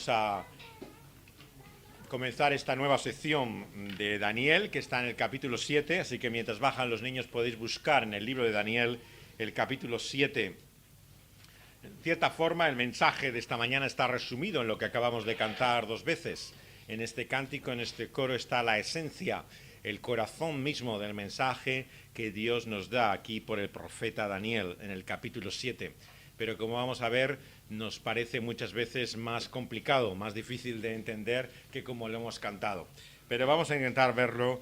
Vamos a comenzar esta nueva sección de Daniel, que está en el capítulo 7, así que mientras bajan los niños podéis buscar en el libro de Daniel el capítulo 7. En cierta forma, el mensaje de esta mañana está resumido en lo que acabamos de cantar dos veces. En este cántico, en este coro, está la esencia, el corazón mismo del mensaje que Dios nos da aquí por el profeta Daniel en el capítulo 7. Pero como vamos a ver, nos parece muchas veces más complicado, más difícil de entender que como lo hemos cantado. Pero vamos a intentar verlo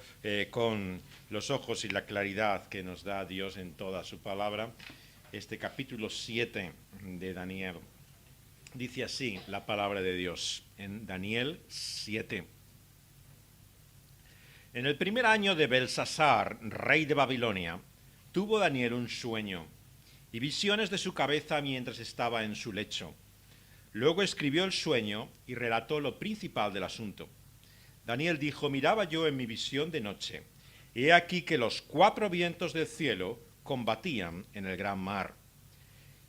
con los ojos y la claridad que nos da Dios en toda su palabra. Este capítulo 7 de Daniel. Dice así la palabra de Dios en Daniel 7. En el primer año de Belsasar, rey de Babilonia, tuvo Daniel un sueño y visiones de su cabeza mientras estaba en su lecho. Luego escribió el sueño y relató lo principal del asunto. Daniel dijo: miraba yo en mi visión de noche, y he aquí que los 4 vientos del cielo combatían en el gran mar,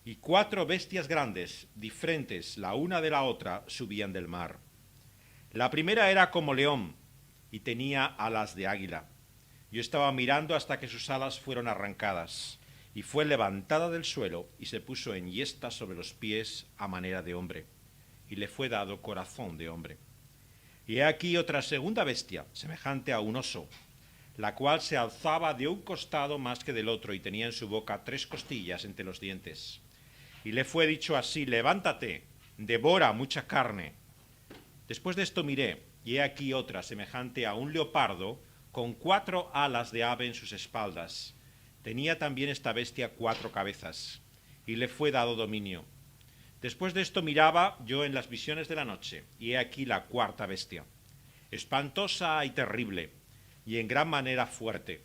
y 4 bestias grandes, diferentes la una de la otra, subían del mar. La primera era como león, y tenía alas de águila. Yo estaba mirando hasta que sus alas fueron arrancadas, y fue levantada del suelo, y se puso enhiesta sobre los pies a manera de hombre, y le fue dado corazón de hombre. Y he aquí otra segunda bestia, semejante a un oso, la cual se alzaba de un costado más que del otro, y tenía en su boca 3 costillas entre los dientes. Y le fue dicho así: levántate, devora mucha carne. Después de esto miré, y he aquí otra, semejante a un leopardo, con 4 alas de ave en sus espaldas. Tenía también esta bestia 4 cabezas, y le fue dado dominio. Después de esto miraba yo en las visiones de la noche, y he aquí la 4ª bestia, espantosa y terrible, y en gran manera fuerte,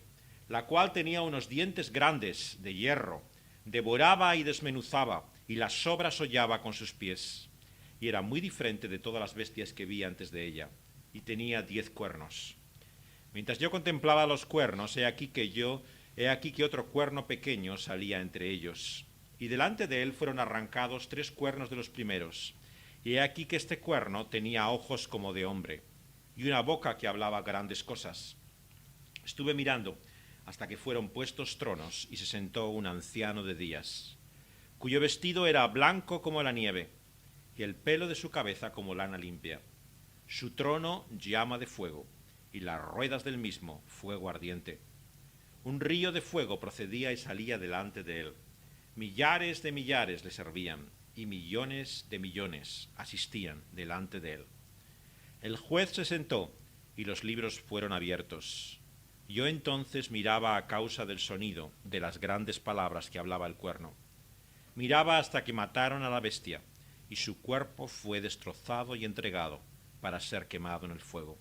la cual tenía unos dientes grandes de hierro, devoraba y desmenuzaba, y las sobras hollaba con sus pies, y era muy diferente de todas las bestias que vi antes de ella, y tenía 10 cuernos. Mientras yo contemplaba los cuernos, he aquí que otro cuerno pequeño salía entre ellos, y delante de él fueron arrancados 3 cuernos de los primeros, y he aquí que este cuerno tenía ojos como de hombre, y una boca que hablaba grandes cosas. Estuve mirando hasta que fueron puestos tronos, y se sentó un anciano de días, cuyo vestido era blanco como la nieve, y el pelo de su cabeza como lana limpia. Su trono llama de fuego, y las ruedas del mismo fuego ardiente. Un río de fuego procedía y salía delante de él. Millares de millares le servían, y millones de millones asistían delante de él. El juez se sentó, y los libros fueron abiertos. Yo entonces miraba a causa del sonido de las grandes palabras que hablaba el cuerno. Miraba hasta que mataron a la bestia, y su cuerpo fue destrozado y entregado para ser quemado en el fuego.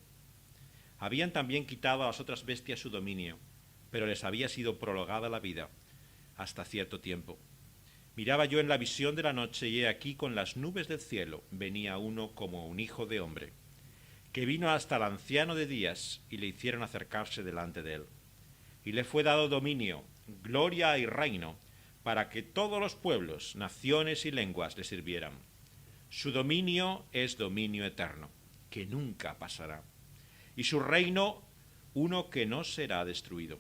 Habían también quitado a las otras bestias su dominio, pero les había sido prolongada la vida hasta cierto tiempo. Miraba yo en la visión de la noche, y he aquí con las nubes del cielo venía uno como un hijo de hombre, que vino hasta el anciano de días, y le hicieron acercarse delante de él. Y le fue dado dominio, gloria y reino, para que todos los pueblos, naciones y lenguas le sirvieran. Su dominio es dominio eterno, que nunca pasará, y su reino uno que no será destruido.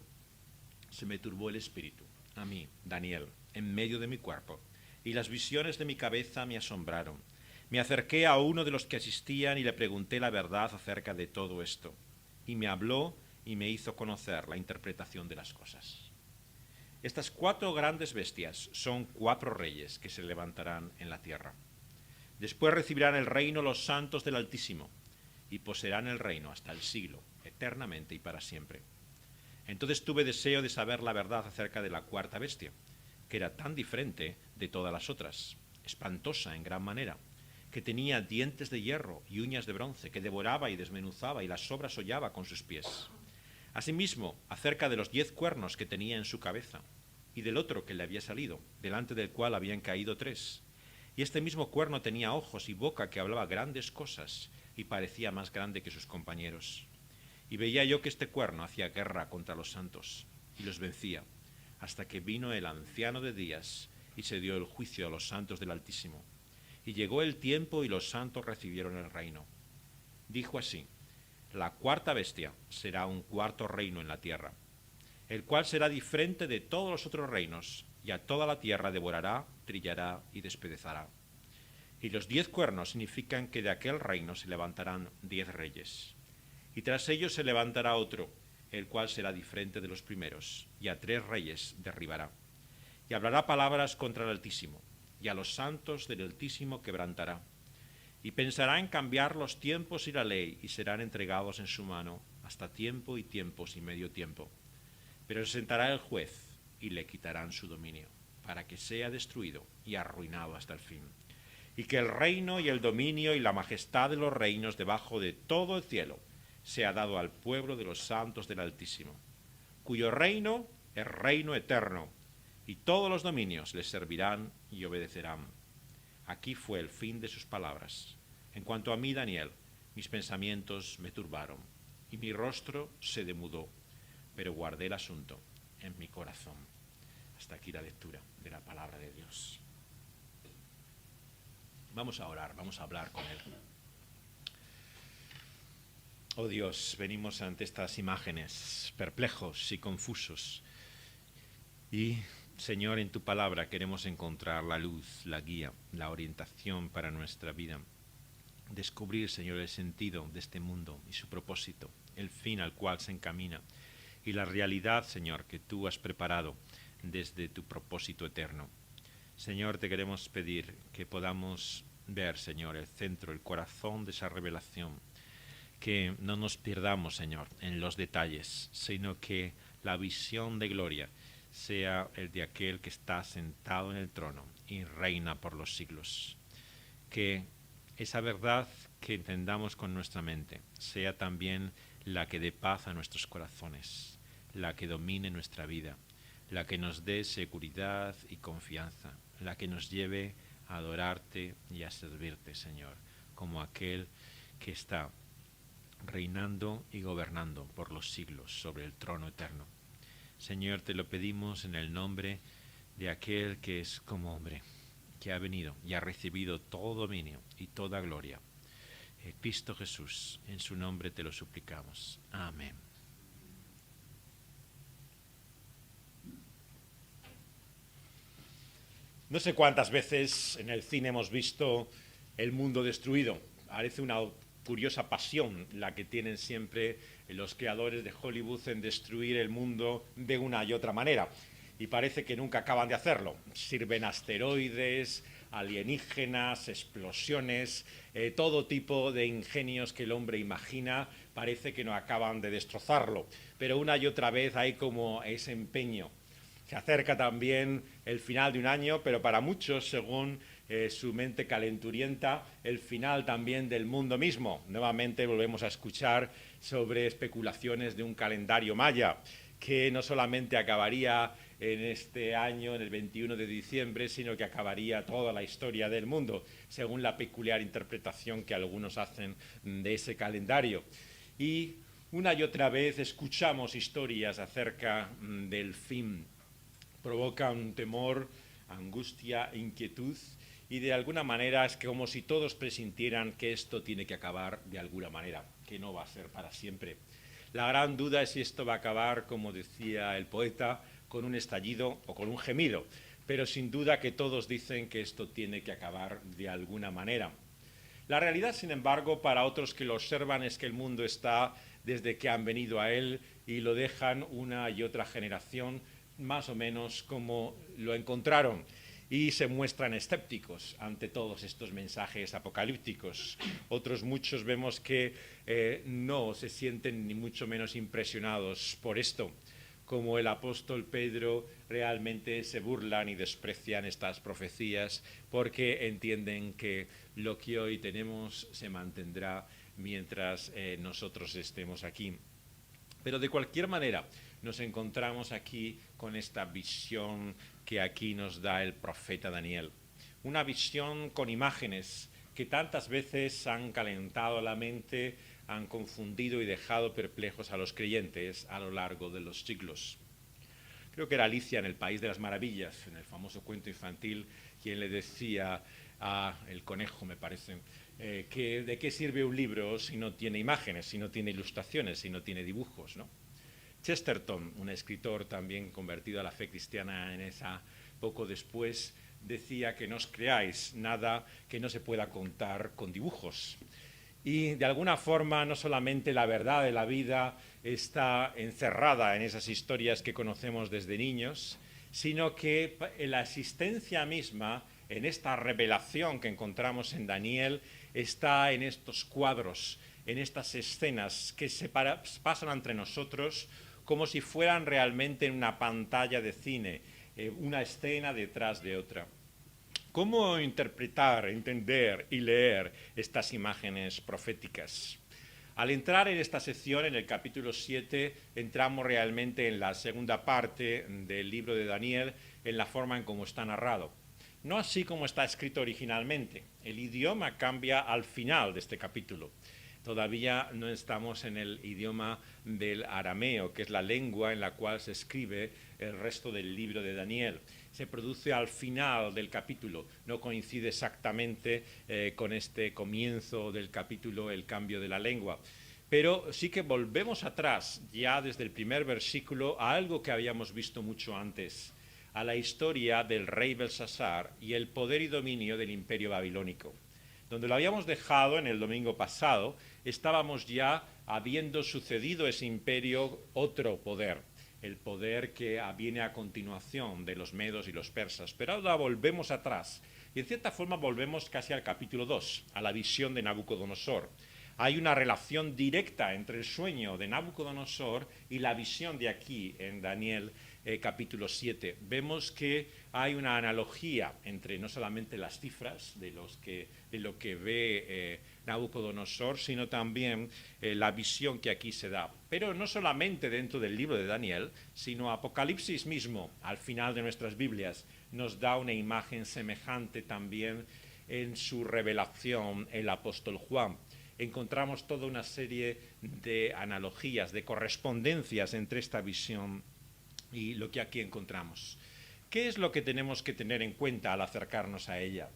Se me turbó el espíritu, a mí, Daniel, en medio de mi cuerpo, y las visiones de mi cabeza me asombraron. Me acerqué a uno de los que asistían y le pregunté la verdad acerca de todo esto, y me habló y me hizo conocer la interpretación de las cosas. Estas 4 grandes bestias son 4 reyes que se levantarán en la tierra. Después recibirán el reino los santos del Altísimo, y poseerán el reino hasta el siglo, eternamente y para siempre. Entonces tuve deseo de saber la verdad acerca de la 4ª bestia, que era tan diferente de todas las otras, espantosa en gran manera, que tenía dientes de hierro y uñas de bronce, que devoraba y desmenuzaba, y las sobras hollaba con sus pies. Asimismo, acerca de los 10 cuernos que tenía en su cabeza, y del otro que le había salido, delante del cual habían caído 3. Y este mismo cuerno tenía ojos y boca que hablaba grandes cosas, y parecía más grande que sus compañeros. Y veía yo que este cuerno hacía guerra contra los santos, y los vencía, hasta que vino el anciano de días, y se dio el juicio a los santos del Altísimo. y llegó el tiempo y los santos recibieron el reino. Dijo así: la cuarta bestia será un cuarto reino en la tierra, el cual será diferente de todos los otros reinos, y a toda la tierra devorará, trillará y despedazará. Y los 10 cuernos significan que de aquel reino se levantarán 10 reyes. Y tras ellos se levantará otro, el cual será diferente de los primeros, y a 3 reyes derribará. Y hablará palabras contra el Altísimo, y a los santos del Altísimo quebrantará. Y pensará en cambiar los tiempos y la ley, y serán entregados en su mano hasta tiempo y tiempos y medio tiempo. Pero se sentará el juez, y le quitarán su dominio, para que sea destruido y arruinado hasta el fin. Y que el reino y el dominio y la majestad de los reinos debajo de todo el cielo sea dado al pueblo de los santos del Altísimo, cuyo reino es reino eterno, y todos los dominios les servirán y obedecerán. Aquí fue el fin de sus palabras. En cuanto a mí, Daniel, mis pensamientos me turbaron, y mi rostro se demudó, pero guardé el asunto en mi corazón. Hasta aquí la lectura de la palabra de Dios. Vamos a orar, vamos a hablar con Él. Oh Dios, venimos ante estas imágenes perplejos y confusos. Y, Señor, en tu palabra queremos encontrar la luz, la guía, la orientación para nuestra vida. Descubrir, Señor, el sentido de este mundo y su propósito, el fin al cual se encamina y la realidad, Señor, que tú has preparado desde tu propósito eterno. Señor, te queremos pedir que podamos ver, Señor, el centro, el corazón de esa revelación, que no nos perdamos, Señor, en los detalles, sino que la visión de gloria sea el de aquel que está sentado en el trono y reina por los siglos. Que esa verdad que entendamos con nuestra mente sea también la que dé paz a nuestros corazones, la que domine nuestra vida, la que nos dé seguridad y confianza, la que nos lleve a adorarte y a servirte, Señor, como aquel que está reinando y gobernando por los siglos sobre el trono eterno. Señor, te lo pedimos en el nombre de aquel que es como hombre, que ha venido y ha recibido todo dominio y toda gloria. Cristo Jesús, en su nombre te lo suplicamos. Amén. No sé cuántas veces en el cine hemos visto el mundo destruido. Parece una curiosa pasión la que tienen siempre los creadores de Hollywood en destruir el mundo de una y otra manera. Y parece que nunca acaban de hacerlo. Sirven asteroides, alienígenas, explosiones, todo tipo de ingenios que el hombre imagina, parece que no acaban de destrozarlo. Pero una y otra vez hay como ese empeño. Se acerca también el final de un año, pero para muchos, según su mente calenturienta, el final también del mundo mismo. Nuevamente volvemos a escuchar sobre especulaciones de un calendario maya, que no solamente acabaría en este año, en el 21 de diciembre, sino que acabaría toda la historia del mundo, según la peculiar interpretación que algunos hacen de ese calendario. Y una y otra vez escuchamos historias acerca del fin. Provoca un temor, angustia, inquietud, y de alguna manera es como si todos presintieran que esto tiene que acabar de alguna manera, que no va a ser para siempre. La gran duda es si esto va a acabar, como decía el poeta, con un estallido o con un gemido, pero sin duda que todos dicen que esto tiene que acabar de alguna manera. La realidad, sin embargo, para otros que lo observan es que el mundo está desde que han venido a él y lo dejan una y otra generación más o menos como lo encontraron, y se muestran escépticos ante todos estos mensajes apocalípticos. Otros muchos vemos que no se sienten ni mucho menos impresionados por esto. Como el apóstol Pedro, realmente se burlan y desprecian estas profecías porque entienden que lo que hoy tenemos se mantendrá mientras nosotros estemos aquí. Pero de cualquier manera, nos encontramos aquí con esta visión que aquí nos da el profeta Daniel. Una visión con imágenes que tantas veces han calentado la mente, han confundido y dejado perplejos a los creyentes a lo largo de los siglos. Creo que era Alicia en el País de las Maravillas, en el famoso cuento infantil, quien le decía el conejo, me parece, ¿de qué sirve un libro si no tiene imágenes, si no tiene ilustraciones, si no tiene dibujos, ¿no? Chesterton, un escritor también convertido a la fe cristiana poco después, decía que no os creáis nada que no se pueda contar con dibujos. Y de alguna forma no solamente la verdad de la vida está encerrada en esas historias que conocemos desde niños, sino que la existencia misma, en esta revelación que encontramos en Daniel, está en estos cuadros, en estas escenas que pasan entre nosotros como si fueran realmente en una pantalla de cine, una escena detrás de otra. ¿Cómo interpretar, entender y leer estas imágenes proféticas? Al entrar en esta sección, en el capítulo 7, entramos realmente en la segunda parte del libro de Daniel, en la forma en cómo está narrado. No así como está escrito originalmente. El idioma cambia al final de este capítulo. Todavía no estamos en el idioma del arameo, que es la lengua en la cual se escribe el resto del libro de Daniel. Se produce al final del capítulo, no coincide exactamente con este comienzo del capítulo, el cambio de la lengua. Pero sí que volvemos atrás, ya desde el primer versículo, a algo que habíamos visto mucho antes, a la historia del rey Belsasar y el poder y dominio del imperio babilónico. Donde lo habíamos dejado en el domingo pasado, estábamos ya habiendo sucedido ese imperio otro poder, el poder que viene a continuación de los medos y los persas. Pero ahora volvemos atrás y en cierta forma volvemos casi al capítulo 2, a la visión de Nabucodonosor. Hay una relación directa entre el sueño de Nabucodonosor y la visión de aquí en Daniel capítulo 7. Vemos que hay una analogía entre no solamente las cifras de lo que ve Nabucodonosor, sino también la visión que aquí se da. Pero no solamente dentro del libro de Daniel, sino Apocalipsis mismo, al final de nuestras Biblias, nos da una imagen semejante también en su revelación el apóstol Juan. Encontramos toda una serie de analogías, de correspondencias entre esta visión y lo que aquí encontramos. ¿Qué es lo que tenemos que tener en cuenta al acercarnos a ella?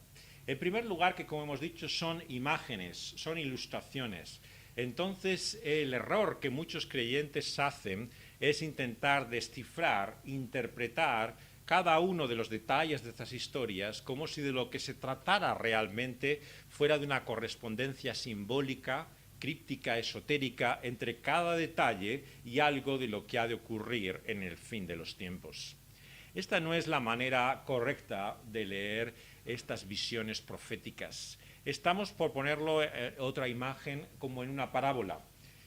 En primer lugar, que como hemos dicho, son imágenes, son ilustraciones. Entonces, el error que muchos creyentes hacen es intentar descifrar, interpretar cada uno de los detalles de estas historias como si de lo que se tratara realmente fuera de una correspondencia simbólica, críptica, esotérica, entre cada detalle y algo de lo que ha de ocurrir en el fin de los tiempos. Esta no es la manera correcta de leer estas visiones proféticas. Estamos por ponerlo otra imagen como en una parábola.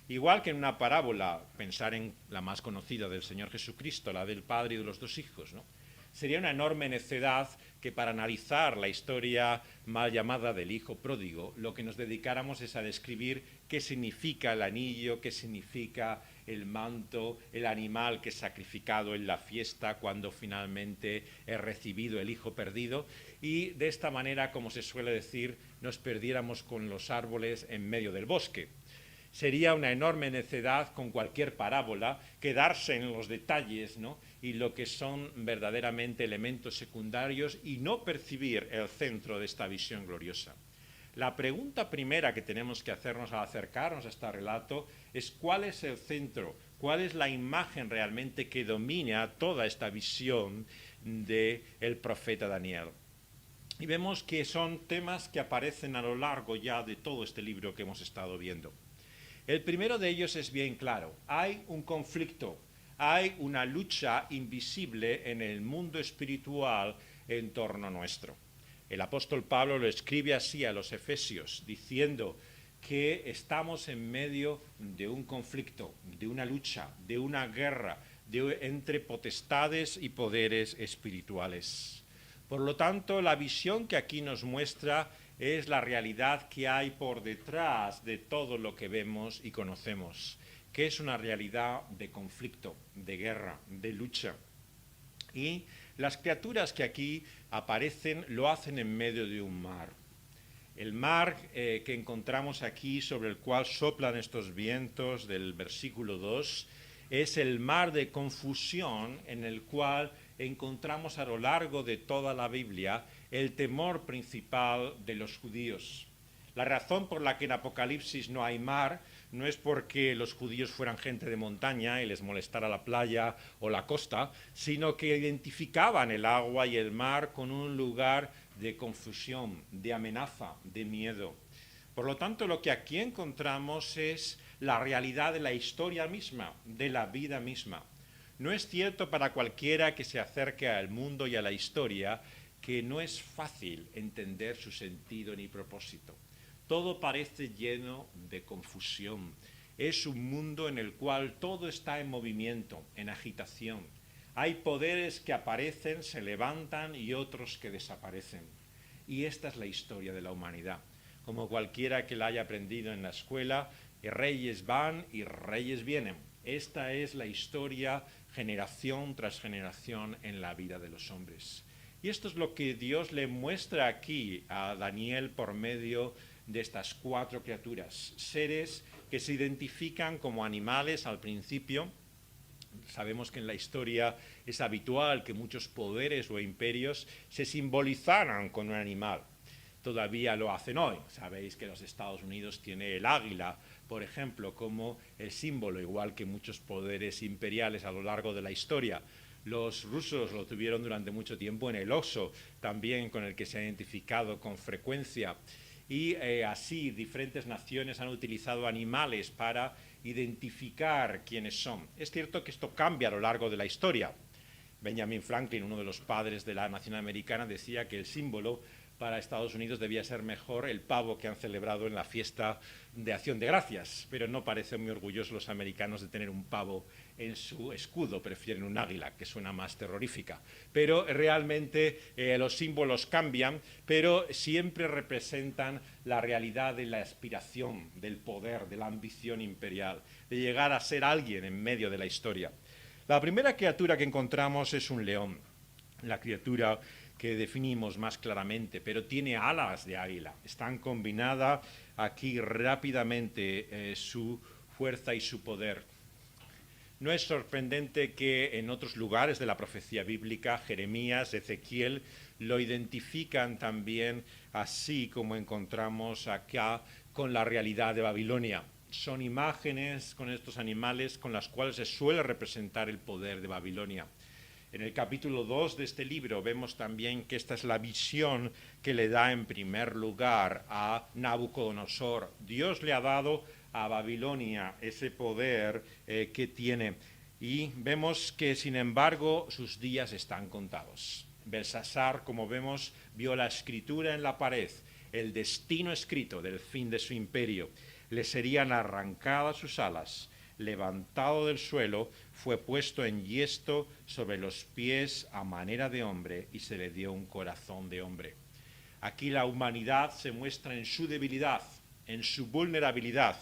Igual que en una parábola, pensar en la más conocida del Señor Jesucristo, la del Padre y de los dos hijos, ¿no? Sería una enorme necedad que para analizar la historia mal llamada del hijo pródigo, lo que nos dedicáramos es a describir qué significa el anillo, qué significa el manto, el animal que es sacrificado en la fiesta cuando finalmente es recibido el hijo perdido, y de esta manera, como se suele decir, nos perdiéramos con los árboles en medio del bosque. Sería una enorme necedad con cualquier parábola quedarse en los detalles, ¿no?, y lo que son verdaderamente elementos secundarios y no percibir el centro de esta visión gloriosa. La pregunta primera que tenemos que hacernos al acercarnos a este relato es cuál es el centro, cuál es la imagen realmente que domina toda esta visión del profeta Daniel. Y vemos que son temas que aparecen a lo largo ya de todo este libro que hemos estado viendo. El primero de ellos es bien claro. Hay un conflicto, hay una lucha invisible en el mundo espiritual en torno nuestro. El apóstol Pablo lo escribe así a los Efesios, diciendo que estamos en medio de un conflicto, de una lucha, de una guerra entre potestades y poderes espirituales. Por lo tanto, la visión que aquí nos muestra es la realidad que hay por detrás de todo lo que vemos y conocemos, que es una realidad de conflicto, de guerra, de lucha. Y las criaturas que aquí aparecen lo hacen en medio de un mar. El mar que encontramos aquí, sobre el cual soplan estos vientos del versículo 2, es el mar de confusión en el cual encontramos a lo largo de toda la Biblia el temor principal de los judíos. La razón por la que en Apocalipsis no hay mar no es porque los judíos fueran gente de montaña y les molestara la playa o la costa, sino que identificaban el agua y el mar con un lugar de confusión, de amenaza, de miedo. Por lo tanto, lo que aquí encontramos es la realidad de la historia misma, de la vida misma. No es cierto para cualquiera que se acerque al mundo y a la historia que no es fácil entender su sentido ni propósito. Todo parece lleno de confusión. Es un mundo en el cual todo está en movimiento, en agitación. Hay poderes que aparecen, se levantan y otros que desaparecen. Y esta es la historia de la humanidad. Como cualquiera que la haya aprendido en la escuela, reyes van y reyes vienen. Esta es la historia generación tras generación en la vida de los hombres. Y esto es lo que Dios le muestra aquí a Daniel por medio de estas 4 criaturas, seres que se identifican como animales al principio. Sabemos que en la historia es habitual que muchos poderes o imperios se simbolizaran con un animal. Todavía lo hacen hoy. Sabéis que los Estados Unidos tiene el águila, por ejemplo, como el símbolo, igual que muchos poderes imperiales a lo largo de la historia. Los rusos lo tuvieron durante mucho tiempo en el oso, también con el que se ha identificado con frecuencia. Y así diferentes naciones han utilizado animales para identificar quiénes son. Es cierto que esto cambia a lo largo de la historia. Benjamin Franklin, uno de los padres de la nación americana, decía que el símbolo para Estados Unidos debía ser mejor el pavo que han celebrado en la fiesta de Acción de Gracias, pero no parecen muy orgullosos los americanos de tener un pavo en su escudo, prefieren un águila, que suena más terrorífica. Pero realmente los símbolos cambian, pero siempre representan la realidad de la aspiración, del poder, de la ambición imperial, de llegar a ser alguien en medio de la historia. La primera criatura que encontramos es un león, la criatura que definimos más claramente, pero tiene alas de águila. Están combinadas aquí rápidamente su fuerza y su poder. No es sorprendente que en otros lugares de la profecía bíblica, Jeremías, Ezequiel, lo identifican también así como encontramos acá con la realidad de Babilonia. Son imágenes con estos animales con las cuales se suele representar el poder de Babilonia. En el capítulo 2 de este libro vemos también que esta es la visión que le da en primer lugar a Nabucodonosor. Dios le ha dado a Babilonia ese poder que tiene. Y vemos que, sin embargo, sus días están contados. Belsasar, como vemos, vio la escritura en la pared, el destino escrito del fin de su imperio. Le serían arrancadas sus alas. Levantado del suelo, fue puesto en yesto sobre los pies a manera de hombre y se le dio un corazón de hombre. Aquí la humanidad se muestra en su debilidad, en su vulnerabilidad,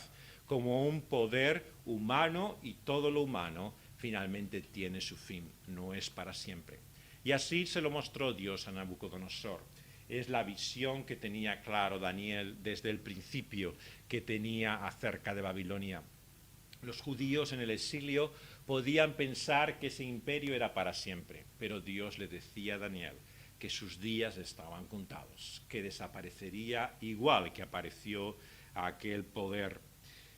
como un poder humano, y todo lo humano finalmente tiene su fin, no es para siempre. Y así se lo mostró Dios a Nabucodonosor. Es la visión que tenía claro Daniel desde el principio que tenía acerca de Babilonia. Los judíos en el exilio podían pensar que ese imperio era para siempre, pero Dios le decía a Daniel que sus días estaban contados, que desaparecería igual que apareció aquel poder.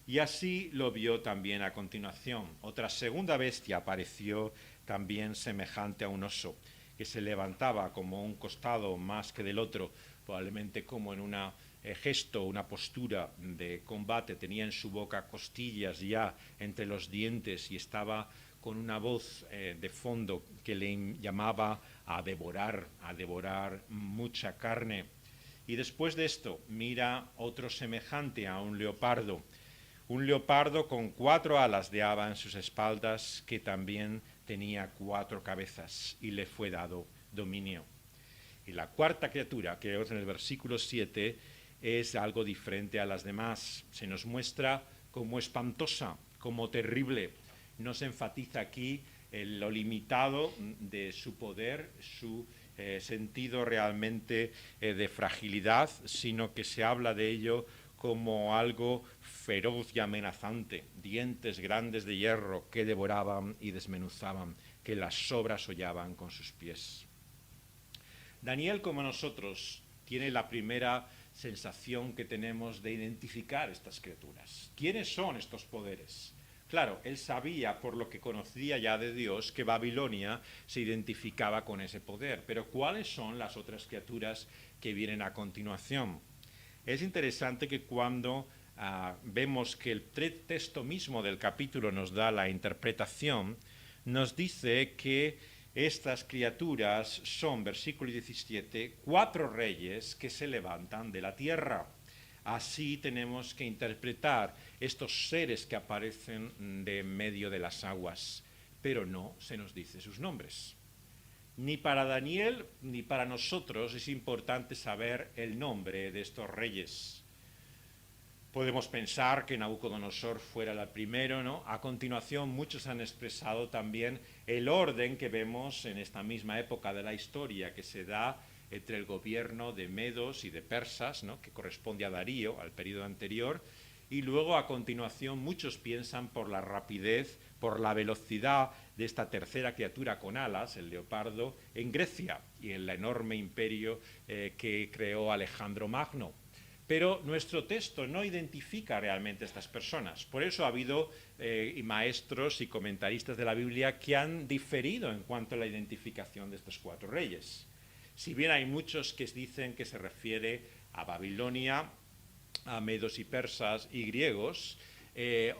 Y así lo vio también a continuación. Otra segunda bestia apareció también semejante a un oso, que se levantaba como un costado más que del otro, probablemente como en una gesto, una postura de combate. Tenía en su boca costillas ya entre los dientes y estaba con una voz de fondo que le llamaba a devorar mucha carne. Y después de esto mira otro semejante a un leopardo con 4 alas de haba en sus espaldas, que también tenía 4 cabezas, y le fue dado dominio. Y la cuarta criatura, que vemos en el versículo 7, es algo diferente a las demás. Se nos muestra como espantosa, como terrible. No se enfatiza aquí lo limitado de su poder, su sentido realmente de fragilidad, sino que se habla de ello como algo feroz y amenazante, dientes grandes de hierro que devoraban y desmenuzaban, que las sobras hollaban con sus pies. Daniel, como nosotros, tiene la primera sensación que tenemos de identificar estas criaturas. ¿Quiénes son estos poderes? Claro, él sabía, por lo que conocía ya de Dios, que Babilonia se identificaba con ese poder. Pero ¿cuáles son las otras criaturas que vienen a continuación? Es interesante que cuando vemos que el texto mismo del capítulo nos da la interpretación, nos dice que estas criaturas son, versículo 17, 4 reyes que se levantan de la tierra. Así tenemos que interpretar estos seres que aparecen de en medio de las aguas, pero no se nos dice sus nombres. Ni para Daniel ni para nosotros es importante saber el nombre de estos reyes. Podemos pensar que Nabucodonosor fuera el primero, ¿no? A continuación, muchos han expresado también el orden que vemos en esta misma época de la historia, que se da entre el gobierno de medos y de persas, ¿no? Que corresponde a Darío, al periodo anterior, y luego a continuación muchos piensan por la rapidez, por la velocidad de esta tercera criatura con alas, el leopardo, en Grecia y en el enorme imperio que creó Alejandro Magno. Pero nuestro texto no identifica realmente a estas personas. Por eso ha habido maestros y comentaristas de la Biblia que han diferido en cuanto a la identificación de estos 4 reyes. Si bien hay muchos que dicen que se refiere a Babilonia, a medos y persas y griegos,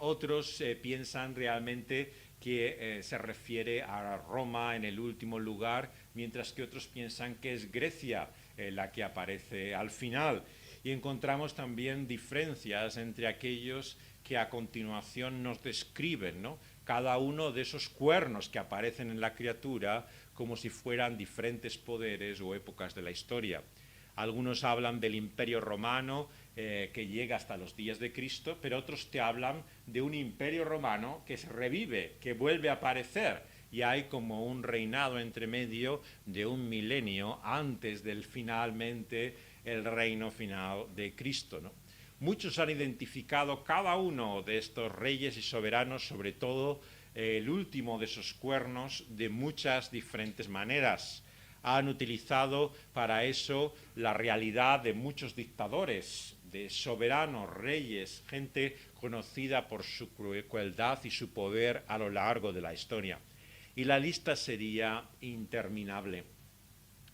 otros piensan realmente que se refiere a Roma en el último lugar, mientras que otros piensan que es Grecia la que aparece al final. Y encontramos también diferencias entre aquellos que a continuación nos describen, ¿no? Cada uno de esos cuernos que aparecen en la criatura como si fueran diferentes poderes o épocas de la historia. Algunos hablan del Imperio Romano que llega hasta los días de Cristo, pero otros te hablan de un Imperio Romano que se revive, que vuelve a aparecer, y hay como un reinado entre medio de un milenio antes del finalmente el reino final de Cristo, ¿no? Muchos han identificado cada uno de estos reyes y soberanos, sobre todo el último de esos cuernos, de muchas diferentes maneras. Han utilizado para eso la realidad de muchos dictadores, de soberanos, reyes, gente conocida por su crueldad y su poder a lo largo de la historia. Y la lista sería interminable.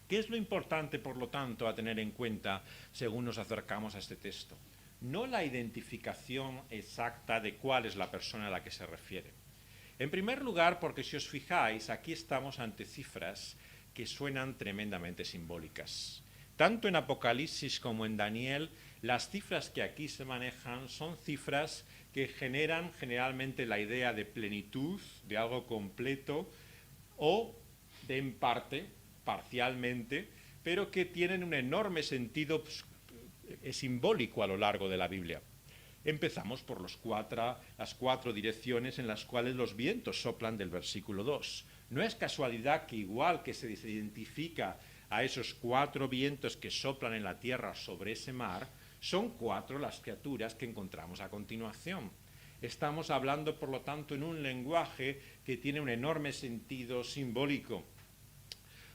¿Qué es lo importante, por lo tanto, a tener en cuenta según nos acercamos a este texto? No la identificación exacta de cuál es la persona a la que se refiere. En primer lugar, porque si os fijáis, aquí estamos ante cifras que suenan tremendamente simbólicas. Tanto en Apocalipsis como en Daniel, las cifras que aquí se manejan son cifras que generan generalmente la idea de plenitud, de algo completo, o de en parte, parcialmente, pero que tienen un enorme sentido simbólico a lo largo de la Biblia. Empezamos por las 4 direcciones en las cuales los vientos soplan del versículo 2. No es casualidad que igual que se identifica a esos 4 vientos que soplan en la tierra sobre ese mar, son 4 las criaturas que encontramos a continuación. Estamos hablando, por lo tanto, en un lenguaje que tiene un enorme sentido simbólico.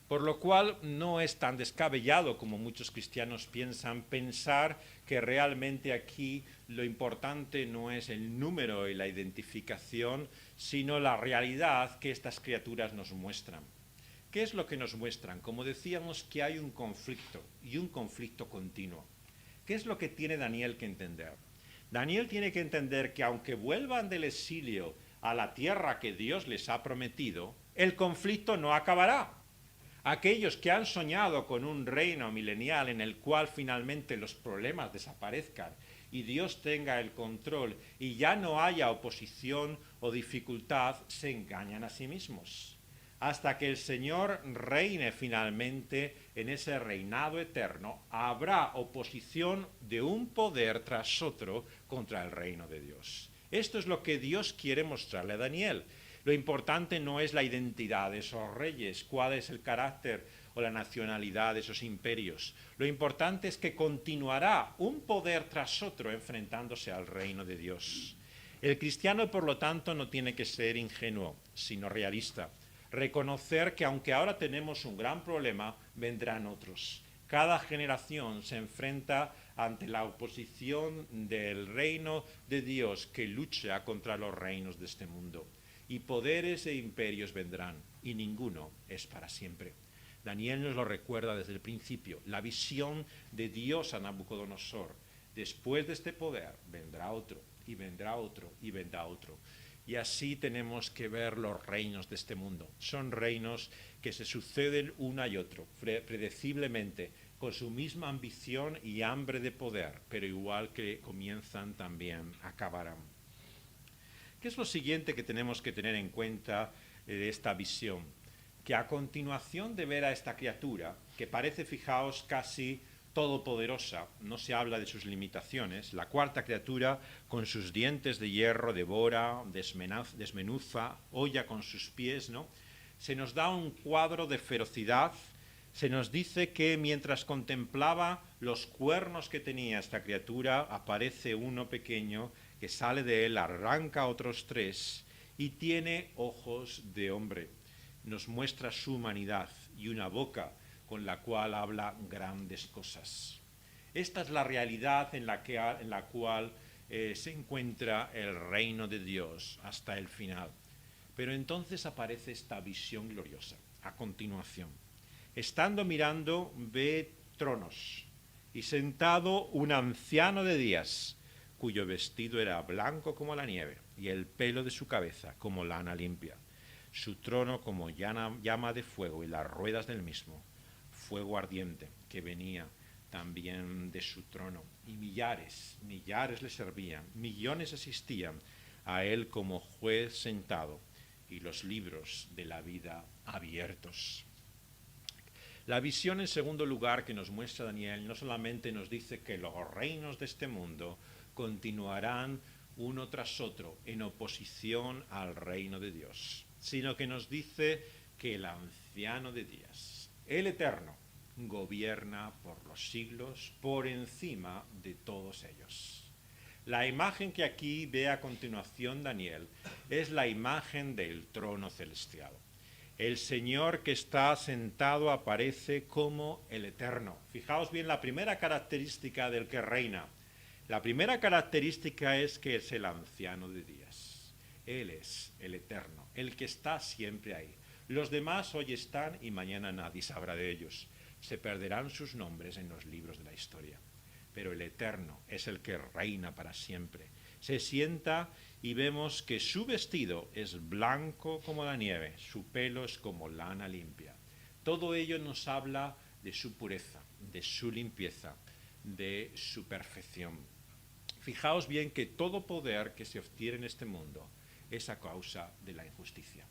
Por lo cual no es tan descabellado como muchos cristianos piensan pensar que realmente aquí lo importante no es el número y la identificación, sino la realidad que estas criaturas nos muestran. ¿Qué es lo que nos muestran? Como decíamos, que hay un conflicto y un conflicto continuo. ¿Qué es lo que tiene Daniel que entender? Daniel tiene que entender que aunque vuelvan del exilio a la tierra que Dios les ha prometido, el conflicto no acabará. Aquellos que han soñado con un reino milenial en el cual finalmente los problemas desaparezcan y Dios tenga el control y ya no haya oposición o dificultad, se engañan a sí mismos. Hasta que el Señor reine finalmente en ese reinado eterno, habrá oposición de un poder tras otro contra el reino de Dios. Esto es lo que Dios quiere mostrarle a Daniel. Lo importante no es la identidad de esos reyes, cuál es el carácter o la nacionalidad de esos imperios. Lo importante es que continuará un poder tras otro enfrentándose al reino de Dios. El cristiano, por lo tanto, no tiene que ser ingenuo, sino realista. Reconocer que aunque ahora tenemos un gran problema, vendrán otros. Cada generación se enfrenta ante la oposición del reino de Dios que lucha contra los reinos de este mundo. Y poderes e imperios vendrán, y ninguno es para siempre. Daniel nos lo recuerda desde el principio, la visión de Dios a Nabucodonosor. Después de este poder vendrá otro, y vendrá otro, y vendrá otro. Y así tenemos que ver los reinos de este mundo. Son reinos que se suceden una y otro, predeciblemente, con su misma ambición y hambre de poder, pero igual que comienzan también acabarán. ¿Qué es lo siguiente que tenemos que tener en cuenta de esta visión? Que a continuación de ver a esta criatura, que parece, fijaos, casi todopoderosa, no se habla de sus limitaciones, la cuarta criatura con sus dientes de hierro devora, desmenuza, holla con sus pies, ¿no? Se nos da un cuadro de ferocidad, se nos dice que mientras contemplaba los cuernos que tenía esta criatura, aparece uno pequeño que sale de él, arranca otros tres y tiene ojos de hombre. Nos muestra su humanidad y una boca con la cual habla grandes cosas. Esta es la realidad en la cual se encuentra el reino de Dios hasta el final. Pero entonces aparece esta visión gloriosa, a continuación. Estando mirando, ve tronos, y sentado un anciano de días, cuyo vestido era blanco como la nieve, y el pelo de su cabeza como lana limpia. Su trono como llama de fuego, y las ruedas del mismo, fuego ardiente, que venía también de su trono. Y millares le servían, millones asistían a él como juez sentado, y los libros de la vida abiertos. La visión, en segundo lugar, que nos muestra Daniel, no solamente nos dice que los reinos de este mundo continuarán uno tras otro en oposición al reino de Dios, sino que nos dice que el anciano de días, el eterno, gobierna por los siglos por encima de todos ellos. La imagen que aquí ve a continuación Daniel es la imagen del trono celestial. El Señor que está sentado aparece como el Eterno. Fijaos bien la primera característica del que reina. La primera característica es que es el anciano de días. Él es el Eterno, el que está siempre ahí. Los demás hoy están y mañana nadie sabrá de ellos. Se perderán sus nombres en los libros de la historia. Pero el Eterno es el que reina para siempre. Se sienta y vemos que su vestido es blanco como la nieve, su pelo es como lana limpia. Todo ello nos habla de su pureza, de su limpieza, de su perfección. Fijaos bien que todo poder que se obtiene en este mundo es a causa de la injusticia.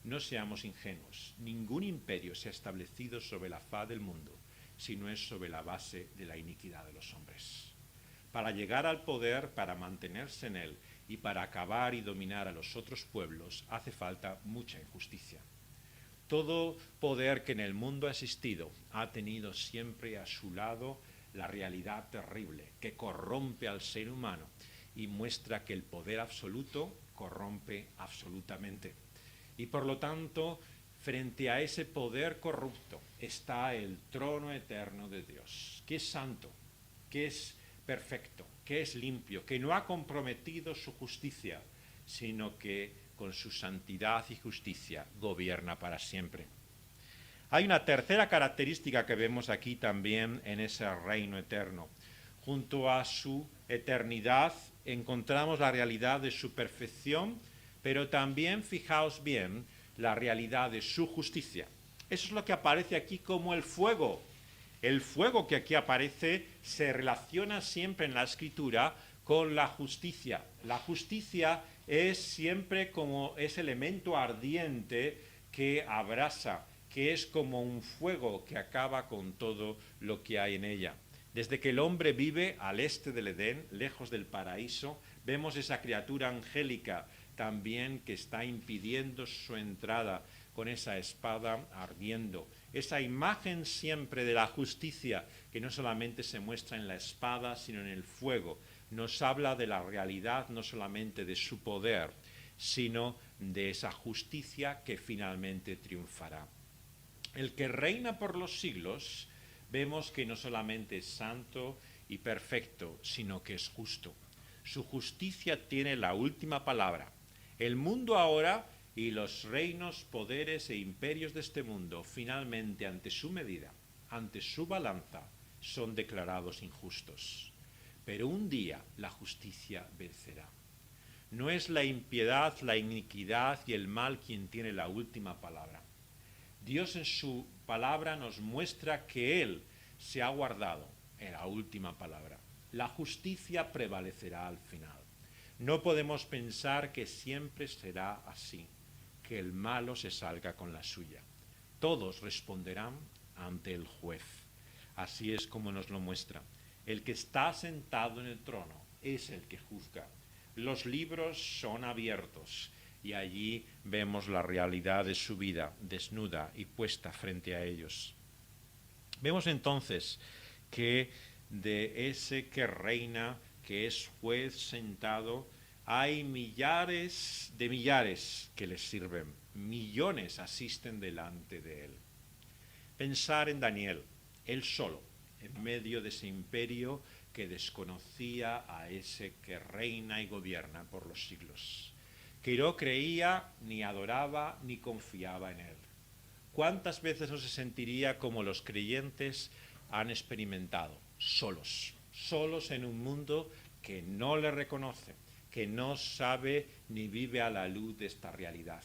No seamos ingenuos, ningún imperio se ha establecido sobre la faz del mundo, sino es sobre la base de la iniquidad de los hombres. Para llegar al poder, para mantenerse en él y para acabar y dominar a los otros pueblos, hace falta mucha injusticia. Todo poder que en el mundo ha existido ha tenido siempre a su lado la realidad terrible que corrompe al ser humano y muestra que el poder absoluto corrompe absolutamente. Y por lo tanto, frente a ese poder corrupto está el trono eterno de Dios, que es santo, que es perfecto, que es limpio, que no ha comprometido su justicia, sino que con su santidad y justicia gobierna para siempre. Hay una tercera característica que vemos aquí también en ese reino eterno. Junto a su eternidad encontramos la realidad de su perfección, pero también, fijaos bien, la realidad de su justicia. Eso es lo que aparece aquí como el fuego. El fuego que aquí aparece se relaciona siempre en la Escritura con la justicia. La justicia es siempre como ese elemento ardiente que abrasa, que es como un fuego que acaba con todo lo que hay en ella. Desde que el hombre vive al este del Edén, lejos del paraíso, vemos esa criatura angélica también que está impidiendo su entrada con esa espada ardiendo. Esa imagen siempre de la justicia que no solamente se muestra en la espada, sino en el fuego, nos habla de la realidad no solamente de su poder, sino de esa justicia que finalmente triunfará. El que reina por los siglos, vemos que no solamente es santo y perfecto, sino que es justo. Su justicia tiene la última palabra. El mundo ahora y los reinos, poderes e imperios de este mundo, finalmente ante su medida, ante su balanza, son declarados injustos. Pero un día la justicia vencerá. No es la impiedad, la iniquidad y el mal quien tiene la última palabra. Dios en su palabra nos muestra que Él se ha guardado en la última palabra. La justicia prevalecerá al final. No podemos pensar que siempre será así, que el malo se salga con la suya. Todos responderán ante el juez. Así es como nos lo muestra. El que está sentado en el trono es el que juzga. Los libros son abiertos y allí vemos la realidad de su vida desnuda y puesta frente a ellos. Vemos entonces que de ese que reina, que es juez sentado, hay millares de millares que le sirven, millones asisten delante de él. Pensar en Daniel, él solo, en medio de ese imperio que desconocía a ese que reina y gobierna por los siglos, que no creía, ni adoraba, ni confiaba en él. ¿Cuántas veces no se sentiría como los creyentes han experimentado? Solos, solos en un mundo que no le reconoce, que no sabe ni vive a la luz de esta realidad.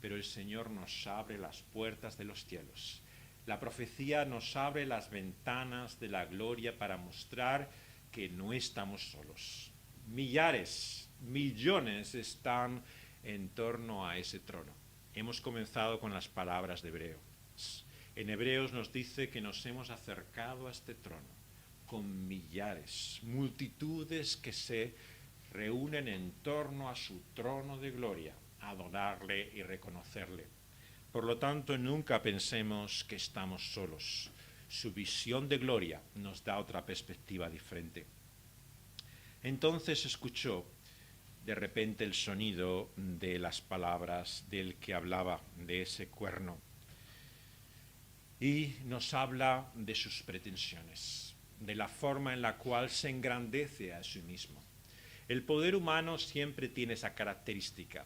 Pero el Señor nos abre las puertas de los cielos. La profecía nos abre las ventanas de la gloria para mostrar que no estamos solos. Millares, millones están en torno a ese trono. Hemos comenzado con las palabras de Hebreos. En Hebreos nos dice que nos hemos acercado a este trono con millares, multitudes que se reúnen en torno a su trono de gloria, a adorarle y reconocerle. Por lo tanto, nunca pensemos que estamos solos. Su visión de gloria nos da otra perspectiva diferente. Entonces escuchó de repente el sonido de las palabras del que hablaba, de ese cuerno, y nos habla de sus pretensiones, de la forma en la cual se engrandece a sí mismo. El poder humano siempre tiene esa característica.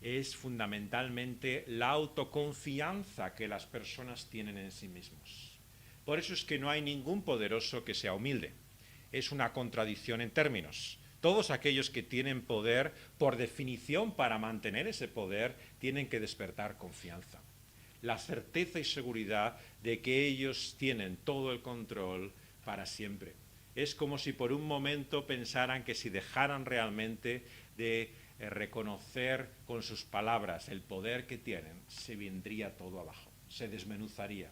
Es fundamentalmente la autoconfianza que las personas tienen en sí mismos. Por eso es que no hay ningún poderoso que sea humilde. Es una contradicción en términos. Todos aquellos que tienen poder, por definición, para mantener ese poder, tienen que despertar confianza. La certeza y seguridad de que ellos tienen todo el control para siempre. Es como si por un momento pensaran que si dejaran realmente de reconocer con sus palabras el poder que tienen, se vendría todo abajo, se desmenuzaría.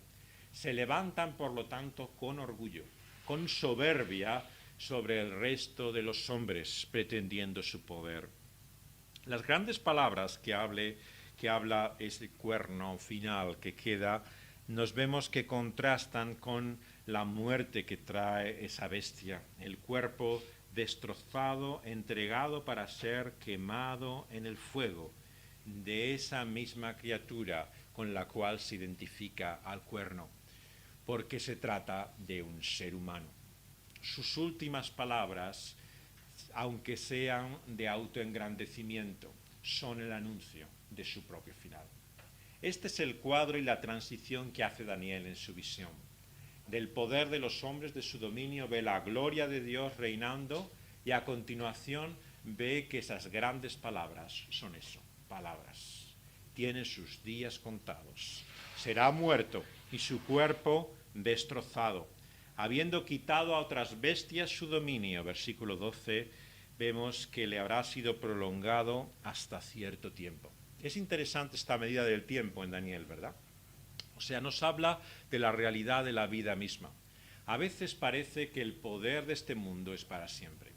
Se levantan, por lo tanto, con orgullo, con soberbia sobre el resto de los hombres, pretendiendo su poder. Las grandes palabras que habla ese cuerno final que queda, nos vemos que contrastan con la muerte que trae esa bestia, el cuerpo destrozado, entregado para ser quemado en el fuego, de esa misma criatura con la cual se identifica al cuerno, porque se trata de un ser humano. Sus últimas palabras, aunque sean de autoengrandecimiento, son el anuncio de su propio final. Este es el cuadro y la transición que hace Daniel en su visión. Del poder de los hombres, de su dominio, ve la gloria de Dios reinando y a continuación ve que esas grandes palabras son eso, palabras. Tiene sus días contados. Será muerto y su cuerpo destrozado. Habiendo quitado a otras bestias su dominio, versículo 12, vemos que le habrá sido prolongado hasta cierto tiempo. Es interesante esta medida del tiempo en Daniel, ¿verdad? O sea, nos habla de la realidad de la vida misma. A veces parece que el poder de este mundo es para siempre.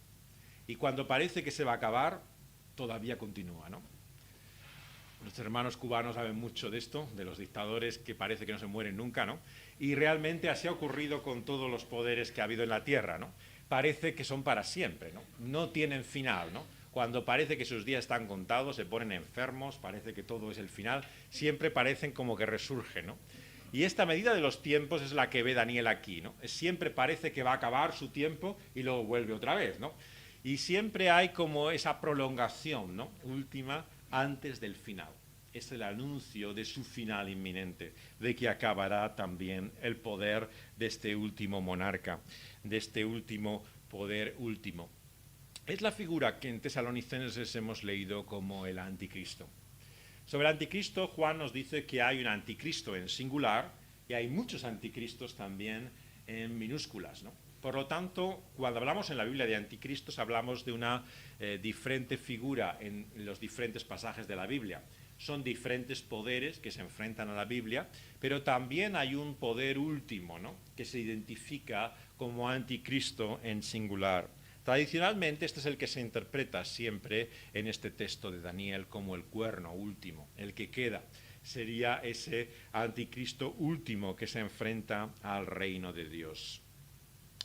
Y cuando parece que se va a acabar, todavía continúa, ¿no? Nuestros hermanos cubanos saben mucho de esto, de los dictadores que parece que no se mueren nunca, ¿no? Y realmente así ha ocurrido con todos los poderes que ha habido en la tierra, ¿no? Parece que son para siempre, ¿no? No tienen final, ¿no? Cuando parece que sus días están contados, se ponen enfermos, parece que todo es el final, siempre parecen como que resurgen, ¿no? Y esta medida de los tiempos es la que ve Daniel aquí, ¿no? Siempre parece que va a acabar su tiempo y luego vuelve otra vez, ¿no? Y siempre hay como esa prolongación, ¿no?, última antes del final. Es el anuncio de su final inminente, de que acabará también el poder de este último monarca, de este último poder último. Es la figura que en Tesalonicenses hemos leído como el anticristo. Sobre el anticristo, Juan nos dice que hay un anticristo en singular y hay muchos anticristos también en minúsculas, ¿no? Por lo tanto, cuando hablamos en la Biblia de anticristos, hablamos de una diferente figura en los diferentes pasajes de la Biblia. Son diferentes poderes que se enfrentan a la Biblia, pero también hay un poder último, ¿no?, que se identifica como anticristo en singular. Tradicionalmente este es el que se interpreta siempre en este texto de Daniel como el cuerno último, el que queda. Sería ese anticristo último que se enfrenta al reino de Dios.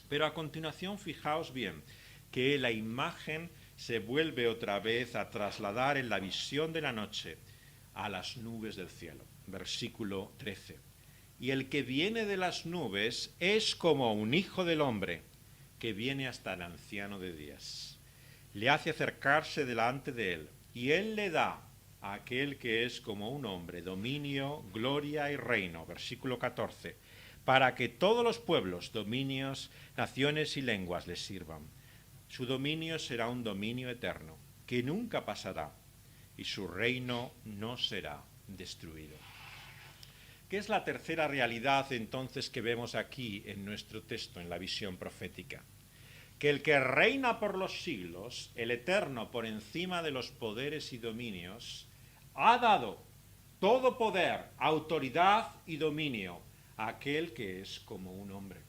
Pero a continuación, fijaos bien, que la imagen se vuelve otra vez a trasladar en la visión de la noche a las nubes del cielo. Versículo 13. Y el que viene de las nubes es como un hijo del hombre, que viene hasta el anciano de días. Le hace acercarse delante de él, y él le da a aquel que es como un hombre dominio, gloria y reino. Versículo 14. Para que todos los pueblos, dominios, naciones y lenguas le sirvan. Su dominio será un dominio eterno, que nunca pasará, y su reino no será destruido. ¿Qué es la tercera realidad entonces que vemos aquí en nuestro texto, en la visión profética? Que el que reina por los siglos, el eterno por encima de los poderes y dominios, ha dado todo poder, autoridad y dominio a aquel que es como un hombre.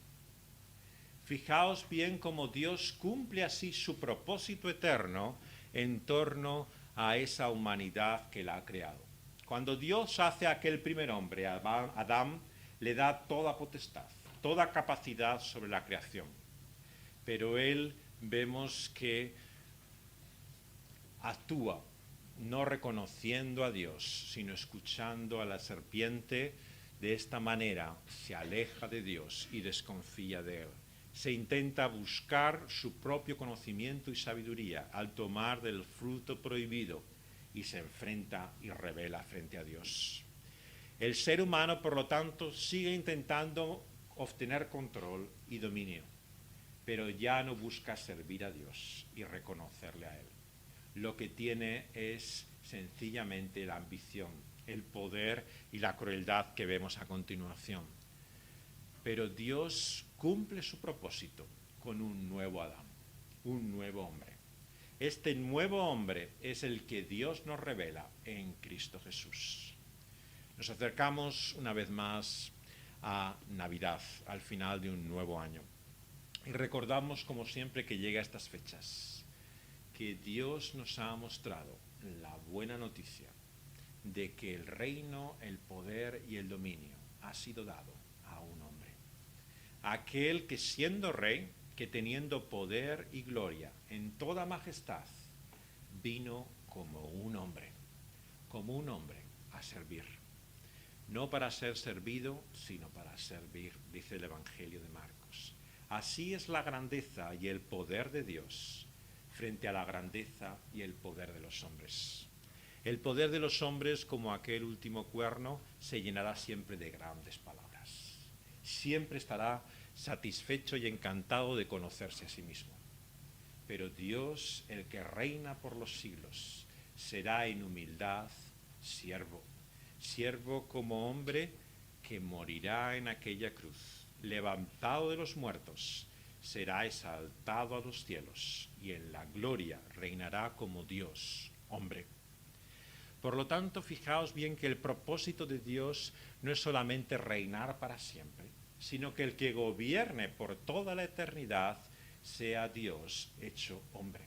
Fijaos bien cómo Dios cumple así su propósito eterno en torno a esa humanidad que la ha creado. Cuando Dios hace a aquel primer hombre, Adán, le da toda potestad, toda capacidad sobre la creación. Pero él vemos que actúa no reconociendo a Dios, sino escuchando a la serpiente. De esta manera se aleja de Dios y desconfía de él. Se intenta buscar su propio conocimiento y sabiduría al tomar del fruto prohibido y se enfrenta y revela frente a Dios. El ser humano, por lo tanto, sigue intentando obtener control y dominio, pero ya no busca servir a Dios y reconocerle a él. Lo que tiene es sencillamente la ambición, el poder y la crueldad que vemos a continuación. Pero Dios cumple su propósito con un nuevo Adán, un nuevo hombre. Este nuevo hombre es el que Dios nos revela en Cristo Jesús. Nos acercamos una vez más a Navidad, al final de un nuevo año. Y recordamos, como siempre que llega a estas fechas, que Dios nos ha mostrado la buena noticia de que el reino, el poder y el dominio ha sido dado a un hombre. Aquel que siendo rey, que teniendo poder y gloria en toda majestad, vino como un hombre a servir. No para ser servido, sino para servir, dice el Evangelio de Marcos. Así es la grandeza y el poder de Dios frente a la grandeza y el poder de los hombres. El poder de los hombres, como aquel último cuerno, se llenará siempre de grandes palabras. Siempre estará satisfecho y encantado de conocerse a sí mismo. Pero Dios, el que reina por los siglos, será en humildad siervo. Siervo como hombre que morirá en aquella cruz, levantado de los muertos, será exaltado a los cielos y en la gloria reinará como Dios, hombre. Por lo tanto, fijaos bien que el propósito de Dios no es solamente reinar para siempre, sino que el que gobierne por toda la eternidad sea Dios hecho hombre.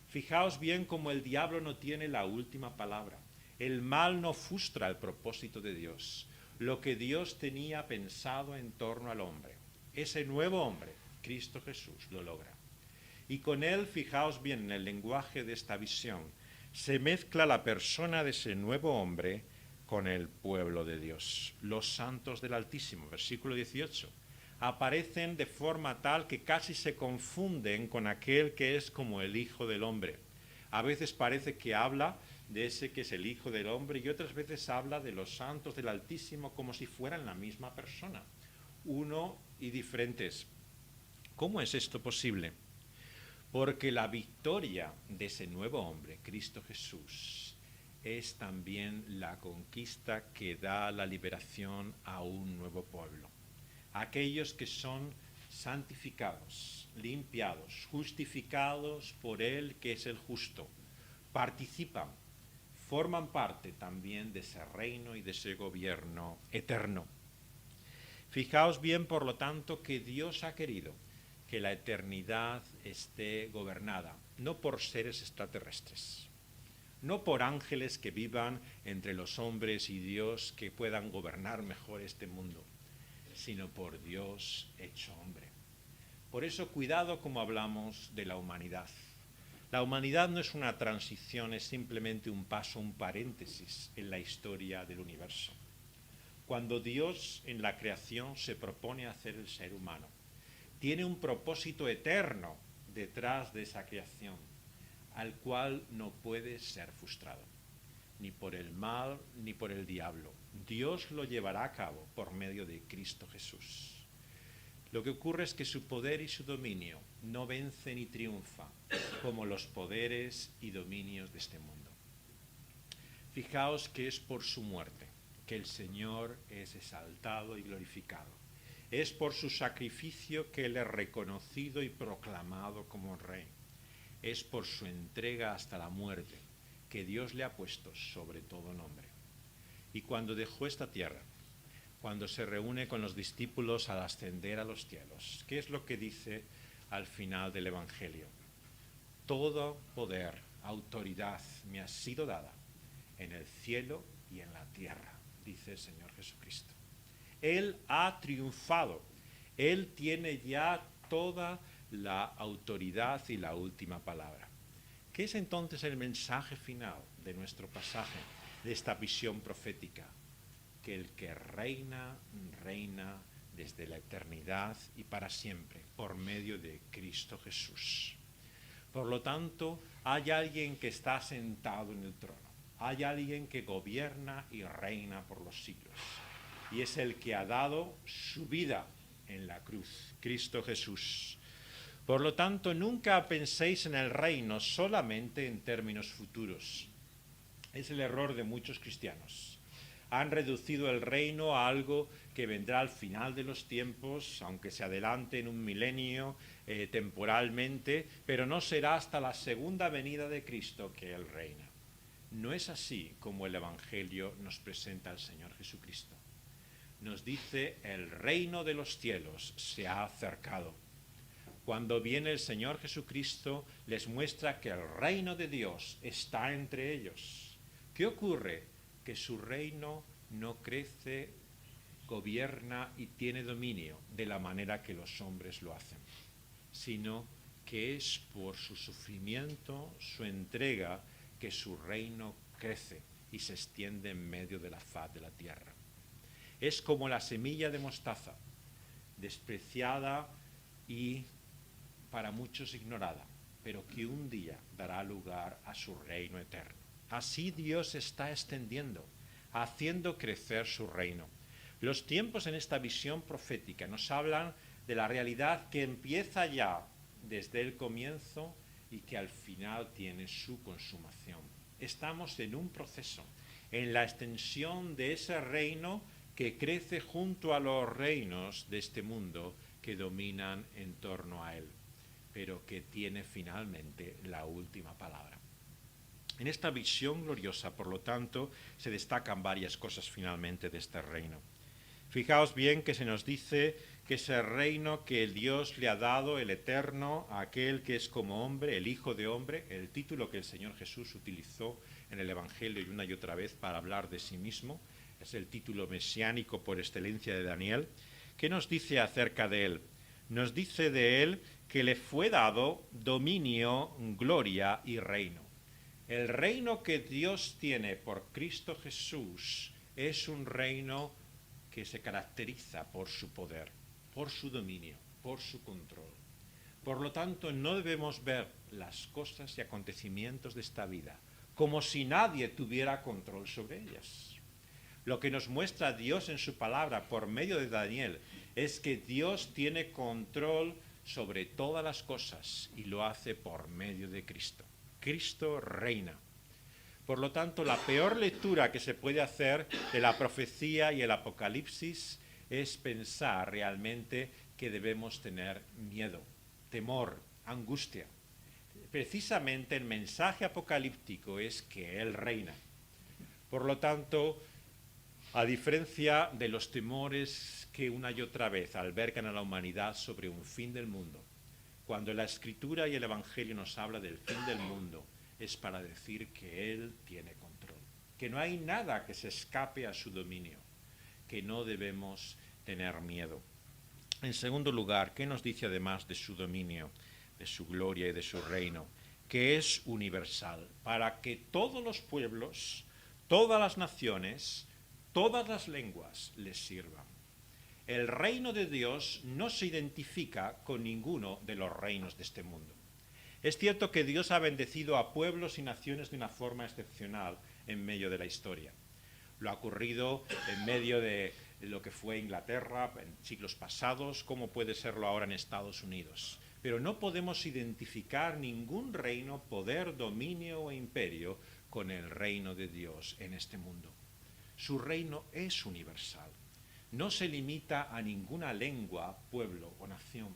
Fijaos bien cómo el diablo no tiene la última palabra. El mal no frustra el propósito de Dios, lo que Dios tenía pensado en torno al hombre. Ese nuevo hombre, Cristo Jesús, lo logra. Y con él, fijaos bien en el lenguaje de esta visión, se mezcla la persona de ese nuevo hombre con el pueblo de Dios. Los santos del Altísimo, versículo 18, aparecen de forma tal que casi se confunden con aquel que es como el Hijo del Hombre. A veces parece que habla de ese que es el Hijo del Hombre y otras veces habla de los santos del Altísimo como si fueran la misma persona, uno y diferentes. ¿Cómo es esto posible? Porque la victoria de ese nuevo hombre, Cristo Jesús, es también la conquista que da la liberación a un nuevo pueblo. Aquellos que son santificados, limpiados, justificados por Él que es el justo, participan, forman parte también de ese reino y de ese gobierno eterno. Fijaos bien, por lo tanto, que Dios ha querido que la eternidad esté gobernada, no por seres extraterrestres, no por ángeles que vivan entre los hombres y Dios que puedan gobernar mejor este mundo, sino por Dios hecho hombre. Por eso, cuidado como hablamos de la humanidad. La humanidad no es una transición, es simplemente un paso, un paréntesis en la historia del universo. Cuando Dios en la creación se propone hacer el ser humano, tiene un propósito eterno detrás de esa creación, al cual no puede ser frustrado, ni por el mal ni por el diablo. Dios lo llevará a cabo por medio de Cristo Jesús. Lo que ocurre es que su poder y su dominio no vence ni triunfa como los poderes y dominios de este mundo. Fijaos que es por su muerte que el Señor es exaltado y glorificado. Es por su sacrificio que Él es reconocido y proclamado como Rey. Es por su entrega hasta la muerte que Dios le ha puesto sobre todo nombre. Y cuando dejó esta tierra, cuando se reúne con los discípulos al ascender a los cielos, ¿qué es lo que dice al final del Evangelio? Todo poder, autoridad me ha sido dada en el cielo y en la tierra, dice el Señor Jesucristo. Él ha triunfado, Él tiene ya toda la autoridad y la última palabra. ¿Qué es entonces el mensaje final de nuestro pasaje, de esta visión profética? Que el que reina, reina desde la eternidad y para siempre, por medio de Cristo Jesús. Por lo tanto, hay alguien que está sentado en el trono, hay alguien que gobierna y reina por los siglos. Y es el que ha dado su vida en la cruz, Cristo Jesús. Por lo tanto, nunca penséis en el reino solamente en términos futuros. Es el error de muchos cristianos. Han reducido el reino a algo que vendrá al final de los tiempos, aunque se adelante en un milenio temporalmente, pero no será hasta la segunda venida de Cristo que Él reina. No es así como el Evangelio nos presenta al Señor Jesucristo. Nos dice, el reino de los cielos se ha acercado. Cuando viene el Señor Jesucristo, les muestra que el reino de Dios está entre ellos. ¿Qué ocurre? Que su reino no crece, gobierna y tiene dominio de la manera que los hombres lo hacen, sino que es por su sufrimiento, su entrega, que su reino crece y se extiende en medio de la faz de la tierra. Es como la semilla de mostaza, despreciada y para muchos ignorada, pero que un día dará lugar a su reino eterno. Así Dios está extendiendo, haciendo crecer su reino. Los tiempos en esta visión profética nos hablan de la realidad que empieza ya desde el comienzo y que al final tiene su consumación. Estamos en un proceso, en la extensión de ese reino que crece junto a los reinos de este mundo que dominan en torno a él, pero que tiene finalmente la última palabra. En esta visión gloriosa, por lo tanto, se destacan varias cosas finalmente de este reino. Fijaos bien que se nos dice que ese reino que el Dios le ha dado, el eterno, a aquel que es como hombre, el Hijo de Hombre, el título que el Señor Jesús utilizó en el Evangelio y una y otra vez para hablar de sí mismo, es el título mesiánico por excelencia de Daniel. ¿Qué nos dice acerca de él? nos dice de él que le fue dado dominio, gloria y reino. El reino que Dios tiene por Cristo Jesús es un reino que se caracteriza por su poder, por su dominio, por su control. Por lo tanto, no debemos ver las cosas y acontecimientos de esta vida como si nadie tuviera control sobre ellas. Lo que nos muestra Dios en su palabra por medio de Daniel es que Dios tiene control sobre todas las cosas y lo hace por medio de Cristo. Cristo reina. Por lo tanto, la peor lectura que se puede hacer de la profecía y el Apocalipsis es pensar realmente que debemos tener miedo, temor, angustia. Precisamente el mensaje apocalíptico es que Él reina. Por lo tanto, a diferencia de los temores que una y otra vez albergan a la humanidad sobre un fin del mundo, cuando la Escritura y el Evangelio nos habla del fin del mundo, es para decir que Él tiene control, que no hay nada que se escape a su dominio, que no debemos tener miedo. En segundo lugar, ¿qué nos dice además de su dominio, de su gloria y de su reino? Que es universal, para que todos los pueblos, todas las naciones, todas las lenguas les sirvan. El reino de Dios no se identifica con ninguno de los reinos de este mundo. Es cierto que Dios ha bendecido a pueblos y naciones de una forma excepcional en medio de la historia. Lo ha ocurrido en medio de lo que fue Inglaterra en siglos pasados, como puede serlo ahora en Estados Unidos. Pero no podemos identificar ningún reino, poder, dominio o imperio con el reino de Dios en este mundo. Su reino es universal. No se limita a ninguna lengua, pueblo o nación.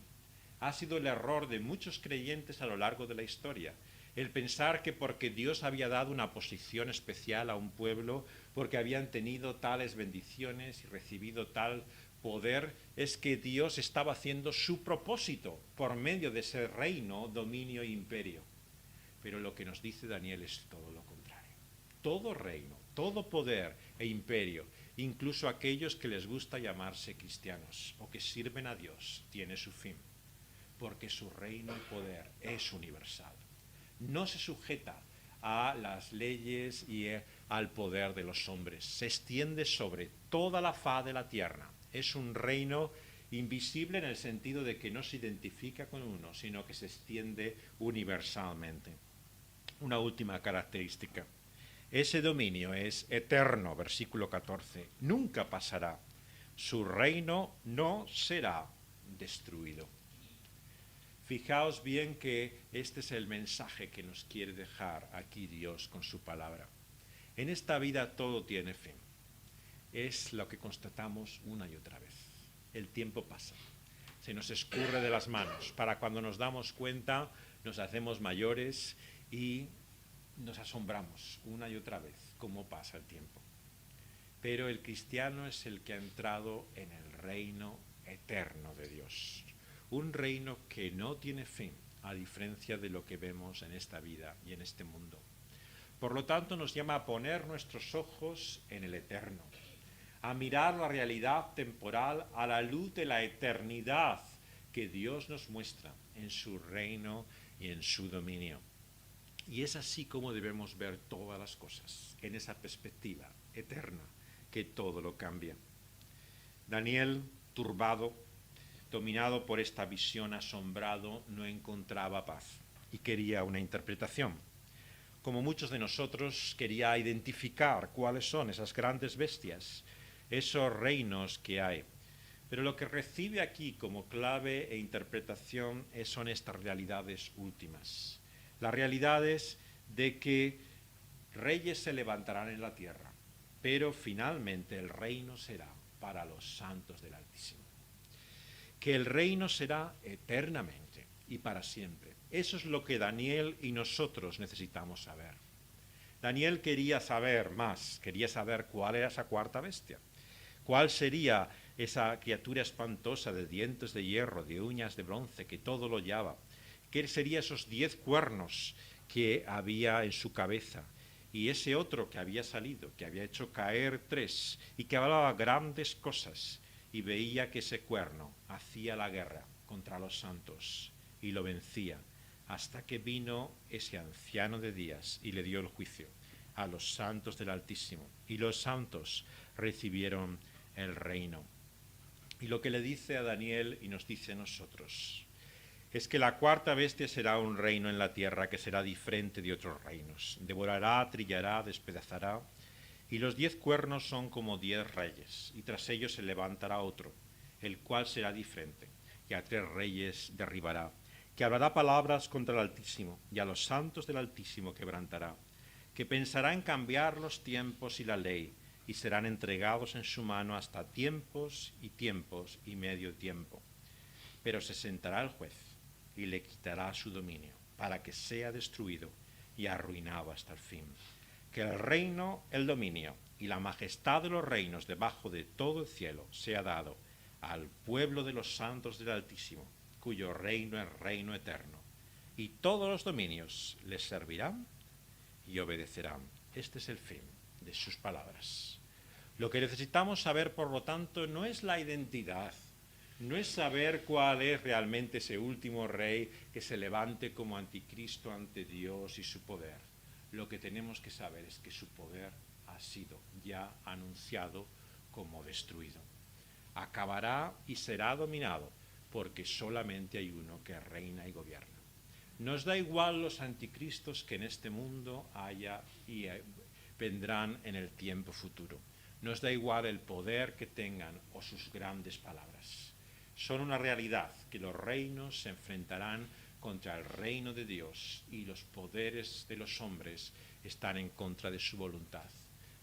Ha sido el error de muchos creyentes a lo largo de la historia, el pensar que porque Dios había dado una posición especial a un pueblo, porque habían tenido tales bendiciones y recibido tal poder, es que Dios estaba haciendo su propósito por medio de ese reino, dominio e imperio. Pero lo que nos dice Daniel es todo lo contrario. Todo reino, todo poder e imperio, incluso aquellos que les gusta llamarse cristianos o que sirven a Dios, tiene su fin, porque su reino y poder es universal. No se sujeta a las leyes y al poder de los hombres. Se extiende sobre toda la faz de la tierra. Es un reino invisible en el sentido de que no se identifica con uno, sino que se extiende universalmente. Una última característica. Ese dominio es eterno, versículo 14. Nunca pasará. Su reino no será destruido. Fijaos bien que este es el mensaje que nos quiere dejar aquí Dios con su palabra. En esta vida todo tiene fin. Es lo que constatamos una y otra vez. El tiempo pasa, se nos escurre de las manos. Para cuando nos damos cuenta, nos hacemos mayores y nos asombramos una y otra vez cómo pasa el tiempo. Pero el cristiano es el que ha entrado en el reino eterno de Dios. Un reino que no tiene fin, a diferencia de lo que vemos en esta vida y en este mundo. Por lo tanto, nos llama a poner nuestros ojos en el eterno, a mirar la realidad temporal a la luz de la eternidad que Dios nos muestra en su reino y en su dominio. Y es así como debemos ver todas las cosas, en esa perspectiva eterna que todo lo cambia. Daniel, turbado, dominado por esta visión, asombrado, no encontraba paz y quería una interpretación. Como muchos de nosotros, quería identificar cuáles son esas grandes bestias, esos reinos que hay. Pero lo que recibe aquí como clave e interpretación son estas realidades últimas. Las realidades de que reyes se levantarán en la tierra, pero finalmente el reino será para los santos del Altísimo. Que el reino será eternamente y para siempre. Eso es lo que Daniel y nosotros necesitamos saber. Daniel quería saber más, quería saber cuál era esa cuarta bestia, cuál sería esa criatura espantosa de dientes de hierro, de uñas de bronce, que todo lo hollaba, qué serían esos 10 cuernos que había en su cabeza, y ese otro que había salido, que había hecho caer 3 y que hablaba grandes cosas, y veía que ese cuerno hacía la guerra contra los santos y lo vencía, hasta que vino ese anciano de días y le dio el juicio a los santos del Altísimo, y los santos recibieron el reino. Y lo que le dice a Daniel y nos dice a nosotros es que la cuarta bestia será un reino en la tierra que será diferente de otros reinos. Devorará, trillará, despedazará, y los 10 cuernos son como 10 reyes, y tras ellos se levantará otro, el cual será diferente, y a 3 reyes derribará, que hablará palabras contra el Altísimo, y a los santos del Altísimo quebrantará, que pensará en cambiar los tiempos y la ley, y serán entregados en su mano hasta tiempos y medio tiempo. Pero se sentará el juez, y le quitará su dominio, para que sea destruido y arruinado hasta el fin. Que el reino, el dominio y la majestad de los reinos debajo de todo el cielo sea dado al pueblo de los santos del Altísimo, cuyo reino es reino eterno, y todos los dominios les servirán y obedecerán. Este es el fin de sus palabras. Lo que necesitamos saber, por lo tanto, no es la identidad, no es saber cuál es realmente ese último rey que se levante como anticristo ante Dios y su poder. Lo que tenemos que saber es que su poder ha sido ya anunciado como destruido. Acabará y será dominado porque solamente hay uno que reina y gobierna. Nos da igual los anticristos que en este mundo haya y vendrán en el tiempo futuro. Nos da igual el poder que tengan o sus grandes palabras. Son una realidad que los reinos se enfrentarán contra el reino de Dios y los poderes de los hombres están en contra de su voluntad.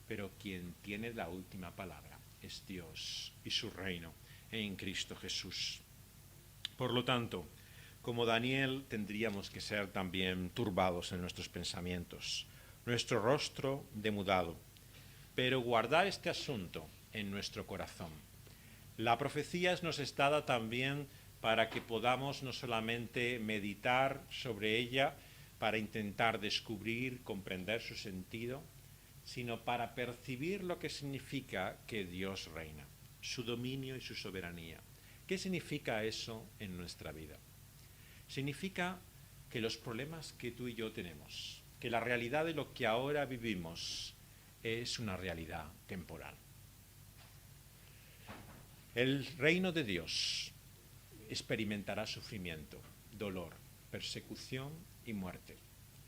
Pero quien tiene la última palabra es Dios y su reino en Cristo Jesús. Por lo tanto, como Daniel, tendríamos que ser también turbados en nuestros pensamientos, nuestro rostro demudado, pero guardar este asunto en nuestro corazón. La profecía nos es dada también para que podamos no solamente meditar sobre ella, para intentar descubrir, comprender su sentido, sino para percibir lo que significa que Dios reina, su dominio y su soberanía. ¿Qué significa eso en nuestra vida? Significa que los problemas que tú y yo tenemos, que la realidad de lo que ahora vivimos es una realidad temporal. El reino de Dios experimentará sufrimiento, dolor, persecución y muerte.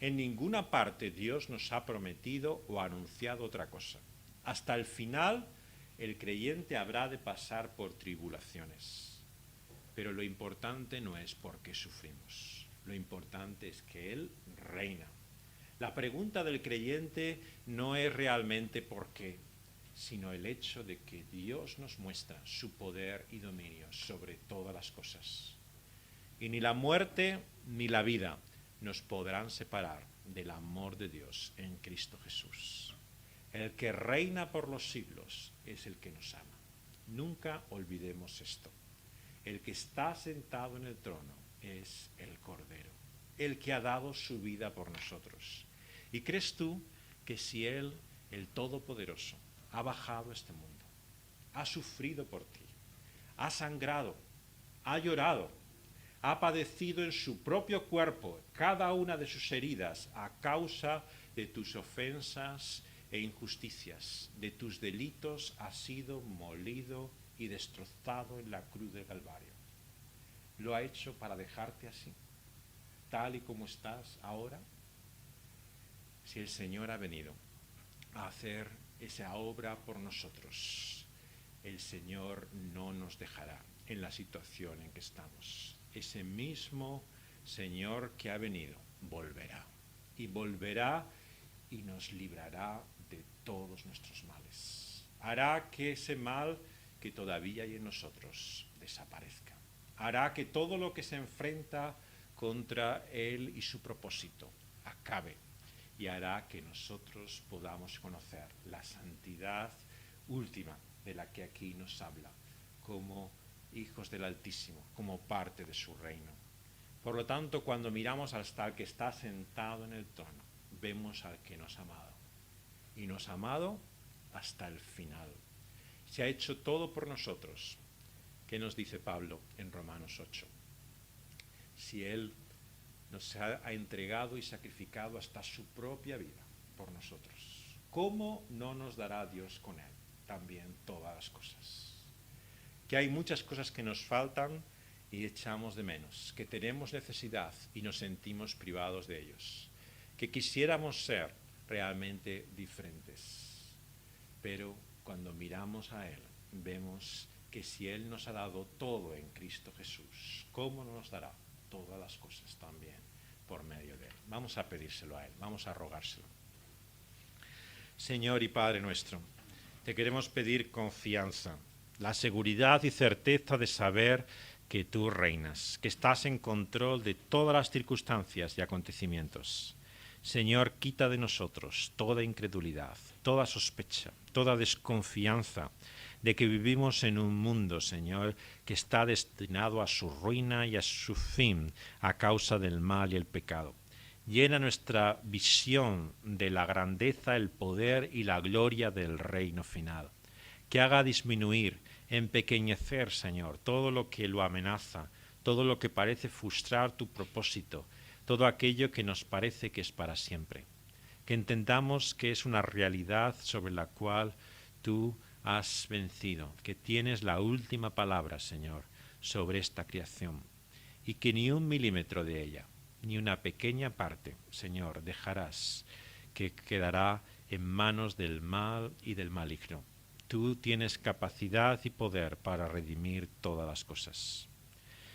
En ninguna parte Dios nos ha prometido o anunciado otra cosa. Hasta el final, el creyente habrá de pasar por tribulaciones. Pero lo importante no es por qué sufrimos. Lo importante es que Él reina. La pregunta del creyente no es realmente por qué, sino el hecho de que Dios nos muestra su poder y dominio sobre todas las cosas. Y ni la muerte ni la vida nos podrán separar del amor de Dios en Cristo Jesús. El que reina por los siglos es el que nos ama. Nunca olvidemos esto. El que está sentado en el trono es el Cordero, el que ha dado su vida por nosotros. ¿Y crees tú que si Él, el Todopoderoso, ha bajado a este mundo, ha sufrido por ti, ha sangrado, ha llorado, ha padecido en su propio cuerpo cada una de sus heridas a causa de tus ofensas e injusticias, de tus delitos, ha sido molido y destrozado en la cruz del Calvario? ¿Lo ha hecho para dejarte así, tal y como estás ahora? Si el Señor ha venido a hacer esa obra por nosotros, el Señor no nos dejará en la situación en que estamos. Ese mismo Señor que ha venido volverá, y volverá y nos librará de todos nuestros males. Hará que ese mal que todavía hay en nosotros desaparezca. Hará que todo lo que se enfrenta contra Él y su propósito acabe, y hará que nosotros podamos conocer la santidad última de la que aquí nos habla, como hijos del Altísimo, como parte de su reino. Por lo tanto, cuando miramos hasta el que está sentado en el trono, vemos al que nos ha amado. Y nos ha amado hasta el final. Se ha hecho todo por nosotros. ¿Qué nos dice Pablo en Romanos 8? si Él nos ha entregado y sacrificado hasta su propia vida por nosotros? ¿Cómo no nos dará Dios con Él también todas las cosas? Que hay muchas cosas que nos faltan y echamos de menos, que tenemos necesidad y nos sentimos privados de ellos, que quisiéramos ser realmente diferentes. Pero cuando miramos a Él, vemos que si Él nos ha dado todo en Cristo Jesús, ¿cómo no nos dará todas las cosas también por medio de Él? Vamos a pedírselo a Él, vamos a rogárselo. Señor y Padre nuestro, te queremos pedir confianza, la seguridad y certeza de saber que tú reinas, que estás en control de todas las circunstancias y acontecimientos. Señor, quita de nosotros toda incredulidad, toda sospecha, toda desconfianza de que vivimos en un mundo, Señor, que está destinado a su ruina y a su fin a causa del mal y el pecado. Llena nuestra visión de la grandeza, el poder y la gloria del reino final. Que haga disminuir, empequeñecer, Señor, todo lo que lo amenaza, todo lo que parece frustrar tu propósito, todo aquello que nos parece que es para siempre. Que entendamos que es una realidad sobre la cual tú has vencido, que tienes la última palabra, Señor, sobre esta creación, y que ni un milímetro de ella, ni una pequeña parte, Señor, dejarás que quedará en manos del mal y del maligno. Tú tienes capacidad y poder para redimir todas las cosas.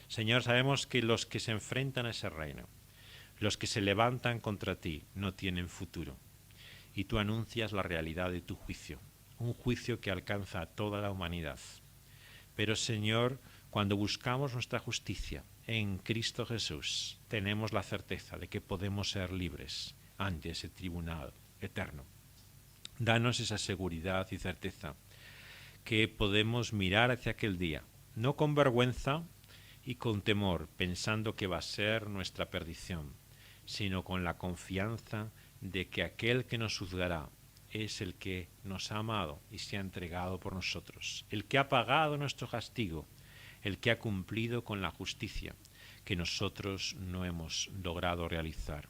Señor, sabemos que los que se enfrentan a ese reino, los que se levantan contra ti, no tienen futuro. Y tú anuncias la realidad de tu juicio, un juicio que alcanza a toda la humanidad. Pero, Señor, cuando buscamos nuestra justicia en Cristo Jesús, tenemos la certeza de que podemos ser libres ante ese tribunal eterno. Danos esa seguridad y certeza, que podemos mirar hacia aquel día, no con vergüenza y con temor, pensando que va a ser nuestra perdición, sino con la confianza de que aquel que nos juzgará es el que nos ha amado y se ha entregado por nosotros, el que ha pagado nuestro castigo, el que ha cumplido con la justicia que nosotros no hemos logrado realizar.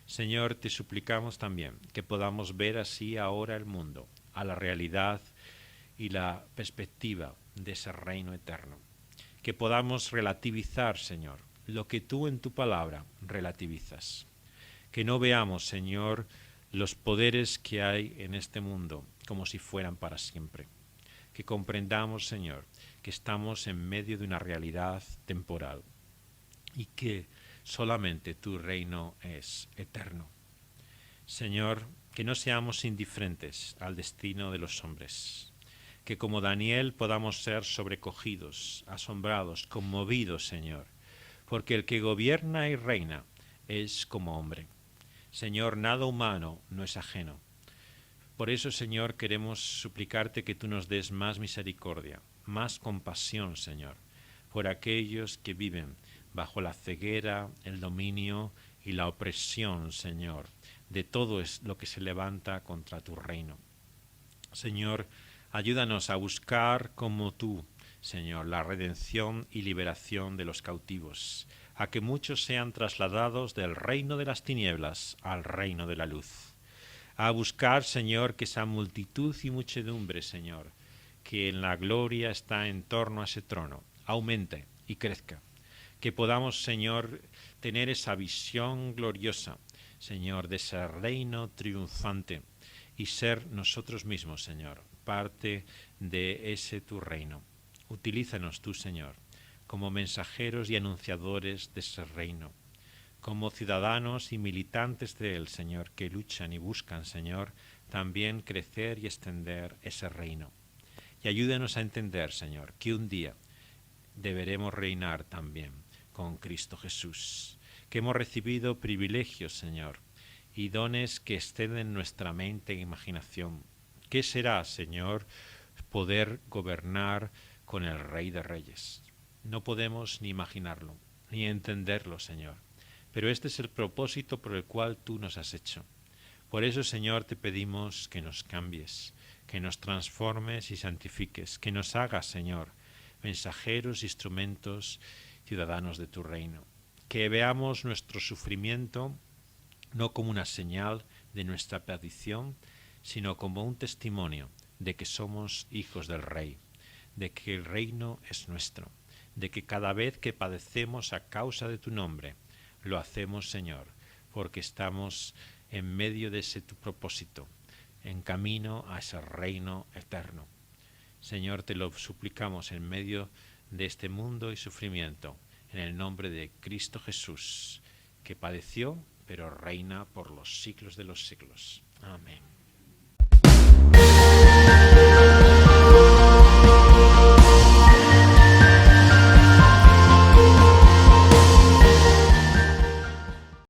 Señor, te suplicamos también que podamos ver así ahora el mundo, a la realidad y la perspectiva de ese reino eterno. Que podamos relativizar, Señor, lo que tú en tu palabra relativizas. Que no veamos, Señor, los poderes que hay en este mundo como si fueran para siempre. Que comprendamos, Señor, que estamos en medio de una realidad temporal y que solamente tu reino es eterno. Señor, que no seamos indiferentes al destino de los hombres, que como Daniel podamos ser sobrecogidos, asombrados, conmovidos, Señor, porque el que gobierna y reina es como hombre. Señor, nada humano no es ajeno. Por eso, Señor, queremos suplicarte que tú nos des más misericordia, más compasión, Señor, por aquellos que viven bajo la ceguera, el dominio y la opresión, Señor, de todo lo que se levanta contra tu reino. Señor, ayúdanos a buscar como tú, Señor, la redención y liberación de los cautivos, a que muchos sean trasladados del reino de las tinieblas al reino de la luz. A buscar, Señor, que esa multitud y muchedumbre, Señor, que en la gloria está en torno a ese trono, aumente y crezca. Que podamos, Señor, tener esa visión gloriosa, Señor, de ese reino triunfante y ser nosotros mismos, Señor, parte de ese tu reino. Utilízanos tú, Señor, como mensajeros y anunciadores de ese reino, como ciudadanos y militantes de él, Señor, que luchan y buscan, Señor, también crecer y extender ese reino. Y ayúdanos a entender, Señor, que un día deberemos reinar también con Cristo Jesús, que hemos recibido privilegios, Señor, y dones que exceden nuestra mente e imaginación. ¿Qué será, Señor, poder gobernar con el Rey de Reyes? No podemos ni imaginarlo, ni entenderlo, Señor, pero este es el propósito por el cual tú nos has hecho. Por eso, Señor, te pedimos que nos cambies, que nos transformes y santifiques, que nos hagas, Señor, mensajeros, instrumentos, ciudadanos de tu reino. que veamos nuestro sufrimiento no como una señal de nuestra perdición, sino como un testimonio de que somos hijos del Rey, de que el reino es nuestro, de que cada vez que padecemos a causa de tu nombre, lo hacemos, Señor, porque estamos en medio de ese tu propósito, en camino a ese reino eterno. Señor, te lo suplicamos en medio de este mundo y sufrimiento, en el nombre de Cristo Jesús, que padeció, pero reina por los siglos de los siglos. Amén.